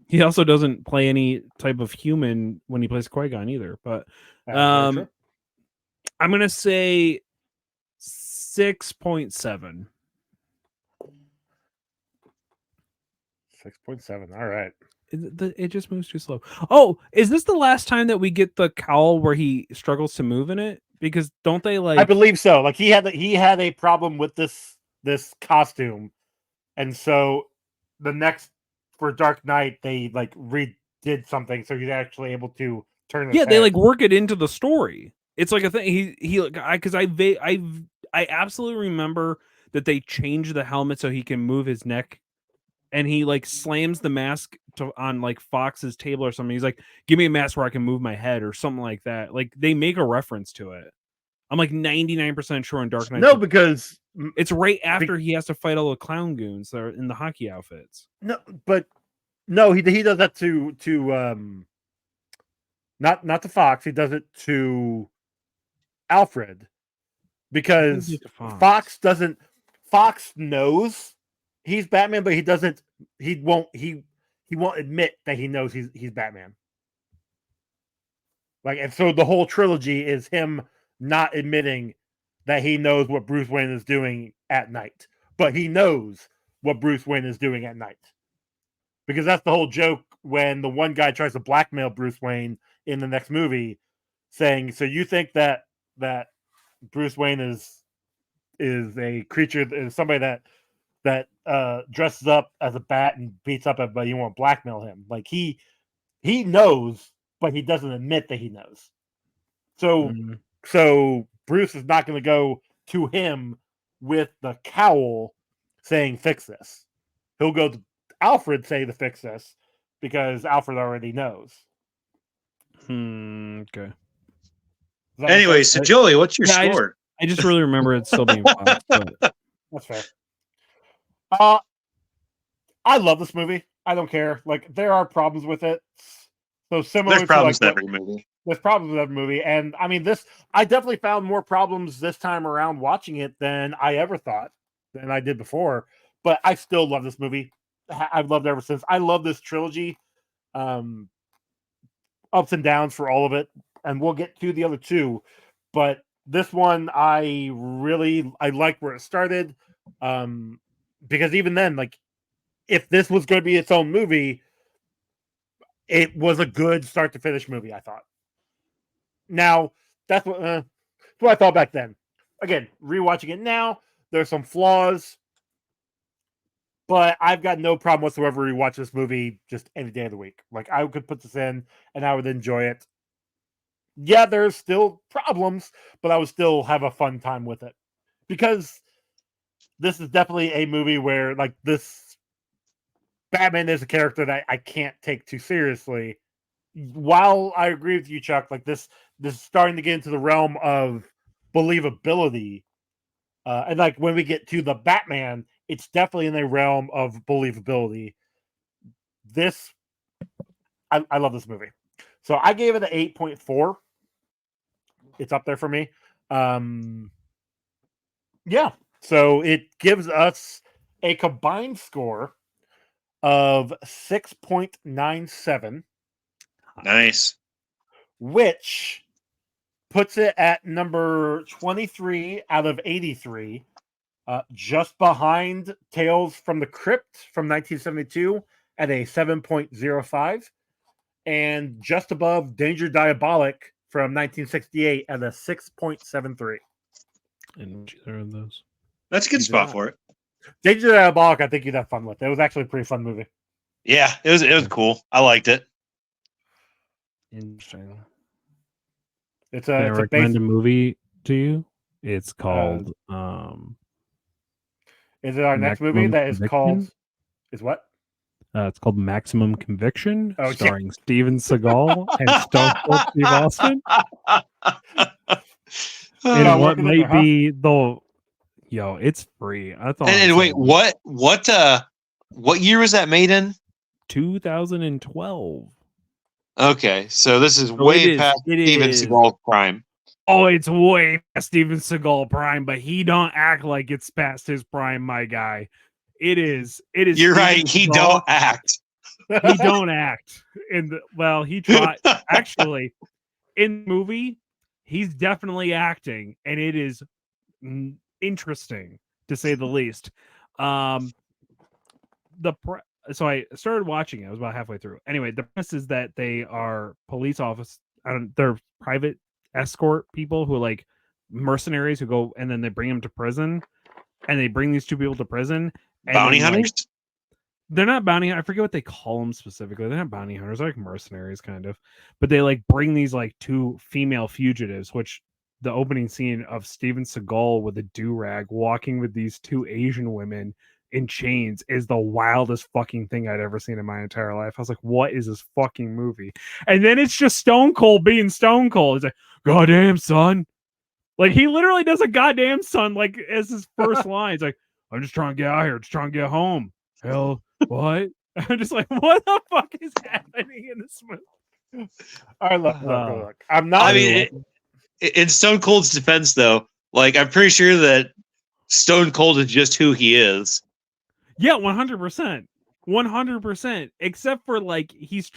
He also doesn't play any type of human when he plays Qui-Gon either. But I'm gonna say 6.7.
6.7. All right.
It just moves too slow. Oh, is this the last time that we get the cowl where he struggles to move in it? Because don't they like?
I believe so. Like he had a problem with this costume, and so the next for Dark Knight they like redid something so he's actually able to turn. His head.
They like work it into the story. It's like a thing. Because I absolutely remember that they changed the helmet so he can move his neck. And he like slams the mask on like Fox's table or something. He's like, "Give me a mask where I can move my head" or something like that. Like they make a reference to it. I'm like 99% sure in Dark Knight.
No, because
it's right after he has to fight all the clown goons that are in the hockey outfits.
No, but no, he does that to not to Fox. He does it to Alfred because Fox knows he's Batman, but he won't admit that he knows he's Batman. Like, and so the whole trilogy is him not admitting that he knows what Bruce Wayne is doing at night, but he knows what Bruce Wayne is doing at night. because that's the whole joke when the one guy tries to blackmail Bruce Wayne in the next movie, saying, "So you think that Bruce Wayne is a creature, is somebody that dresses up as a bat and beats up everybody? You want to blackmail him? Like he knows, but he doesn't admit that he knows. So Bruce is not going to go to him with the cowl saying fix this. He'll go to Alfred say to fix this because Alfred already knows.
Okay.
Anyway, so Joey, what's your
Yeah,
score?
I just really remember it still being fun. But
That's fair. I love this movie. I don't care. Like, there are problems with it. So similar
There's problems
to
with every movie.
There's problems with every movie. And I mean, I definitely found more problems this time around watching it than I ever thought than I did before. But I still love this movie. I've loved it ever since. I love this trilogy. Ups and downs for all of it. And we'll get to the other two. But this one, I like where it started. Because even then, like, if this was going to be its own movie, it was a good start to finish movie, I thought. Now, that's what I thought back then. Again, rewatching it now, there's some flaws, but I've got no problem whatsoever rewatch this movie just any day of the week. Like, I could put this in and I would enjoy it. Yeah, there's still problems, but I would still have a fun time with it. Because this is definitely a movie where, like, this Batman is a character that I can't take too seriously. While I agree with you, Chuck, like this is starting to get into the realm of believability. And like when we get to the Batman, it's definitely in the realm of believability. I love this movie. So I gave it an 8.4. It's up there for me. Yeah. So it gives us a combined score of 6.97.
Nice.
Which puts it at number 23 out of 83, just behind Tales from the Crypt from 1972 at a 7.05, and just above Danger Diabolic from 1968 at a 6.73.
and which are those?
That's a good spot for it.
Danger Diabolic, I think you'd have fun with. It was actually a pretty fun movie.
Yeah, it was cool. I liked it.
Interesting.
It's
Can I
it's
recommend a movie to you? It's called
Is it our next movie
Maximum
that is
Conviction?
called? Is what?
It's called Maximum Conviction,
Oh, yeah.
starring Steven Seagal and Stone Cold Steve Austin. And what might be it's free. That's all.
And wait, what year was that made in?
2012.
Okay, so this is way past Steven Seagal's prime.
Oh, it's way past Steven Seagal prime, but he don't act like it's past his prime, my guy. It is. You're
Steven right. He Seagal. Don't act.
He don't act. He tried. Actually, in the movie, he's definitely acting, and it is interesting to say the least. So I started watching it. I was about halfway through. Anyway, the premise is that they are police office. They're private escort people who are like mercenaries who go and then they bring them to prison, and they bring these two people to prison.
Bounty hunters?
They're not bounty. I forget what they call them specifically. They're not bounty hunters. They're like mercenaries, kind of. But they like bring these like two female fugitives, which the opening scene of Steven Seagal with a do-rag walking with these two Asian women in chains is the wildest fucking thing I'd ever seen in my entire life. I was like, what is this fucking movie? And then it's just Stone Cold being Stone Cold. He's like, goddamn, son. Like, he literally does a goddamn son, like, as his first line. He's like, I'm just trying to get out here. Just trying to get home. Hell, what? I'm just like, what the fuck is happening in this movie? All right, look. I'm not.
I mean, in Stone Cold's defense, though, like, I'm pretty sure that Stone Cold is just who he is.
Yeah, 100%. 100%. Except for, like, he's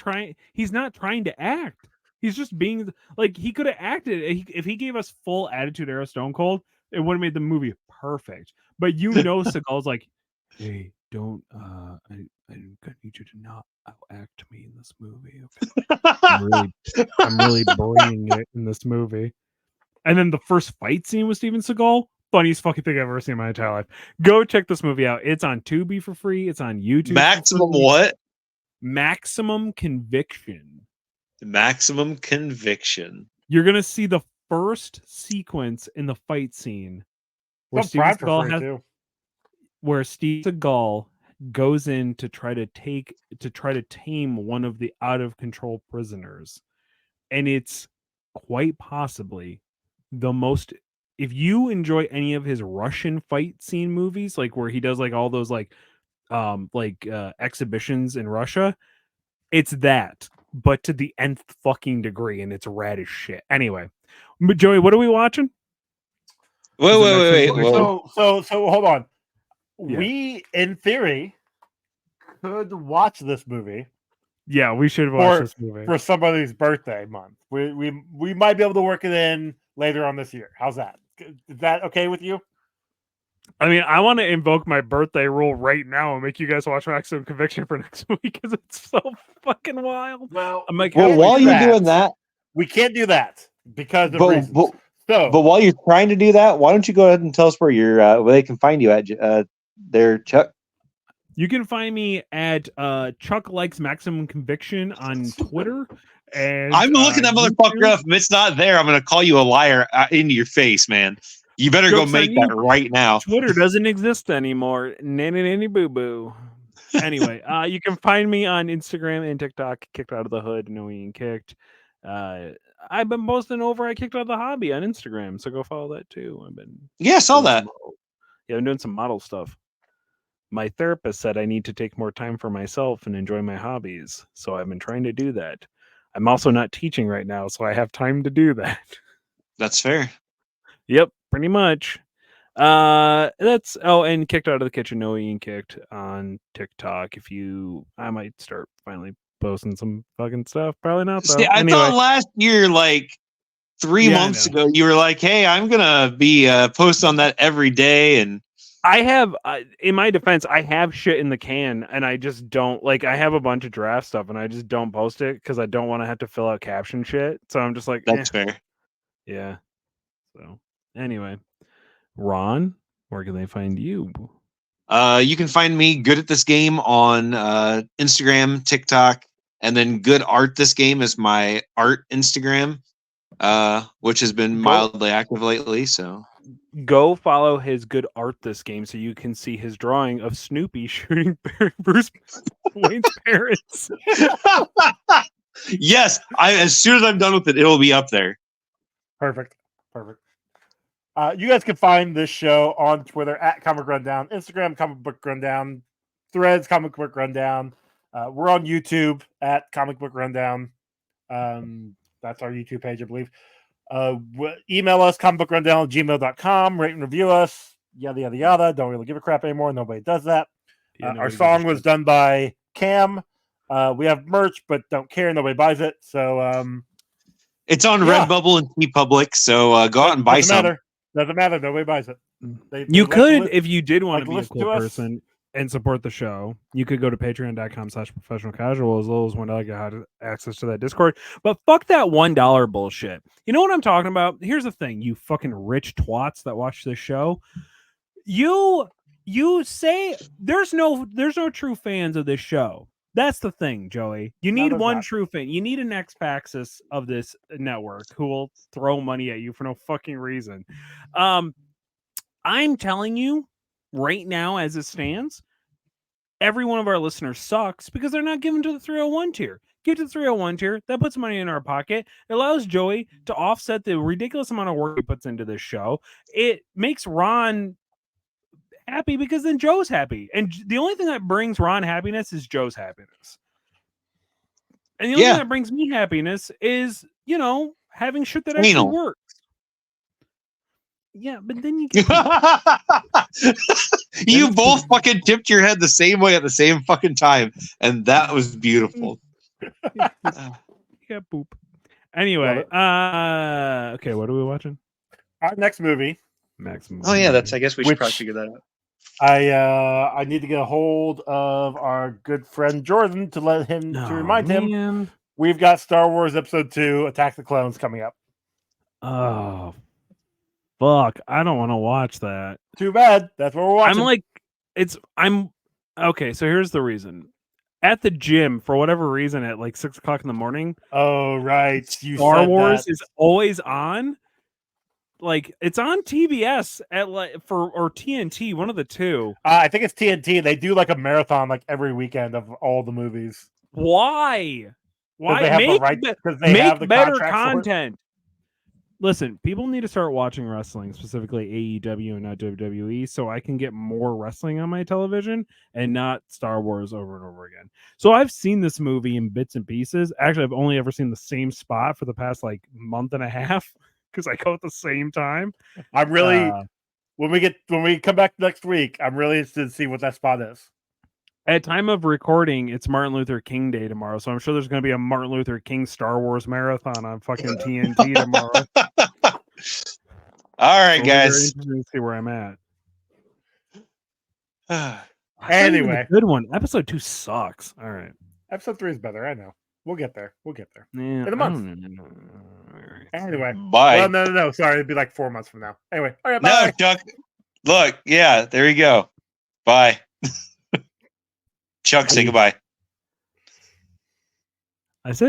not trying to act. He's just being, like, he could have acted. If he gave us full Attitude Era Stone Cold, it would have made the movie perfect. But Seagal's like, hey, don't. I need you to not outact me in this movie. Okay? I'm really bringing it in this movie. And then the first fight scene with Steven Seagal, funniest fucking thing I've ever seen in my entire life. Go check this movie out. It's on Tubi for free. It's on YouTube.
Maximum
for free.
what?
Maximum Conviction.
Maximum Conviction.
You're gonna see the first sequence in the fight scene where
Some
Steven
Prime for free
Seagal
too.
where Steve Seagal goes in to try to tame one of the out of control prisoners, and it's quite possibly the most. If you enjoy any of his Russian fight scene movies, like where he does like all those exhibitions in Russia, it's that, but to the nth fucking degree, and it's rad as shit. Anyway, but Joey, what are we watching?
Wait.
So hold on.
Yeah.
We, in theory, could watch this movie.
Yeah, we should watch this movie
for somebody's birthday month. We might be able to work it in later on this year. How's that? Is that okay with you?
I mean, I want to invoke my birthday rule right now and make you guys watch Maximum Conviction for next week because it's so fucking wild.
Well,
I'm like,
while you're doing that,
we can't do that because of reasons.
But while you're trying to do that, why don't you go ahead and tell us where they can find you at there, Chuck?
You can find me at Chuck Likes Maximum Conviction on Twitter. And
I'm looking that motherfucker up. If it's not there, I'm going to call you a liar into your face, man. You better go make that right now.
Twitter doesn't exist anymore. Nanny boo boo. Anyway, you can find me on Instagram and TikTok. Kicked Out of the Hood. No Ian Kicked. I've been posting over. I Kicked Out of the Hobby on Instagram, so go follow that too.
I saw that.
I'm doing some model stuff. My therapist said I need to take more time for myself and enjoy my hobbies, so I've been trying to do that. I'm also not teaching right now, so I have time to do that.
That's fair.
Yep, pretty much. And Kicked Out of the Kitchen, No Ian Kicked on TikTok. I might start finally posting some fucking stuff. Probably not though.
See, I thought last year, like 3 months ago, you were like, "Hey, I'm gonna be posting on that every day." And
I have, in my defense, I have shit in the can, and I just don't like. I have a bunch of draft stuff, and I just don't post it because I don't want to have to fill out caption shit. So I'm just like,
that's fair.
Yeah. So anyway, Ron, where can they find you?
You can find me Good at This Game on Instagram, TikTok, and then Good Art This Game is my art Instagram, which has been mildly active lately. So
go follow his Good Art This Game so you can see his drawing of Snoopy shooting Bruce Wayne's parents.
Yes, as soon as I'm done with it, it'll be up there.
Perfect. You guys can find this show on Twitter at Comic Rundown, Instagram Comic Book Rundown, Threads Comic Book Rundown. We're on YouTube at Comic Book Rundown. That's our YouTube page, I believe. Email us comicbookrundown@gmail.com. Rate and review us. Yada yada yada. Don't really give a crap anymore. Nobody does that. Our song was done by Cam. We have merch, but don't care. Nobody buys it. So
it's on Redbubble and TeePublic. So go out and buy some.
Doesn't matter. Nobody buys it.
You could, if you did want to be a cool person and support the show, you could go to patreon.com/professional casual. As little as $1 get access to that Discord. But fuck that $1 bullshit. You know what I'm talking about? Here's the thing, you fucking rich twats that watch this show. You say there's no true fans of this show. That's the thing, Joey. You need one true fan. You need an X-Paxis of this network who will throw money at you for no fucking reason. I'm telling you right now, as it stands, every one of our listeners sucks because they're not given to the 301 tier. Give to the 301 tier. That puts money in our pocket. It allows Joey to offset the ridiculous amount of work he puts into this show. It makes Ron happy because then Joe's happy. And the only thing that brings Ron happiness is Joe's happiness. And the only thing that brings me happiness is, having shit that actually works. Yeah, but then you get
you both fucking tipped your head the same way at the same fucking time, and that was beautiful.
You got boop. Anyway, okay, what are we watching?
Our next movie.
Maximum.
Oh yeah, I guess we should probably figure that out.
I need to get a hold of our good friend Jordan to let him to remind him we've got Star Wars Episode 2: Attack the Clones coming up.
Oh, fuck! I don't want to watch that.
Too bad. That's what we're watching.
I'm okay. So here's the reason. At the gym, for whatever reason, at like 6 o'clock in the morning,
Oh right, you
Star
said
Wars
that.
is always on. Like it's on TBS at or TNT, one of the two.
I think it's TNT. They do like a marathon like every weekend of all the movies.
Why? Why
they have the
make
right- 'cause they
make
have the
better
contract for it.
content? Listen, people need to start watching wrestling, specifically AEW and not WWE, so I can get more wrestling on my television and not Star Wars over and over again. So I've seen this movie in bits and pieces. Actually, I've only ever seen the same spot for the past like month and a half because I go at the same time.
I'm really when we come back next week, I'm really interested to see what that spot is.
At time of recording, it's Martin Luther King Day tomorrow, so I'm sure there's going to be a Martin Luther King Star Wars marathon on fucking TNT tomorrow.
All right,
So
guys.
to see where I'm at.
Anyway,
good one. Episode 2 sucks. All right.
Episode 3 is better. I know. We'll get there.
Yeah,
In a month. Anyway.
Bye.
Well, no. Sorry, it'd be like 4 months from now. Anyway. All right.
No,
Bye.
Chuck. Look, yeah, there you go. Bye. Chuck, say goodbye.
I said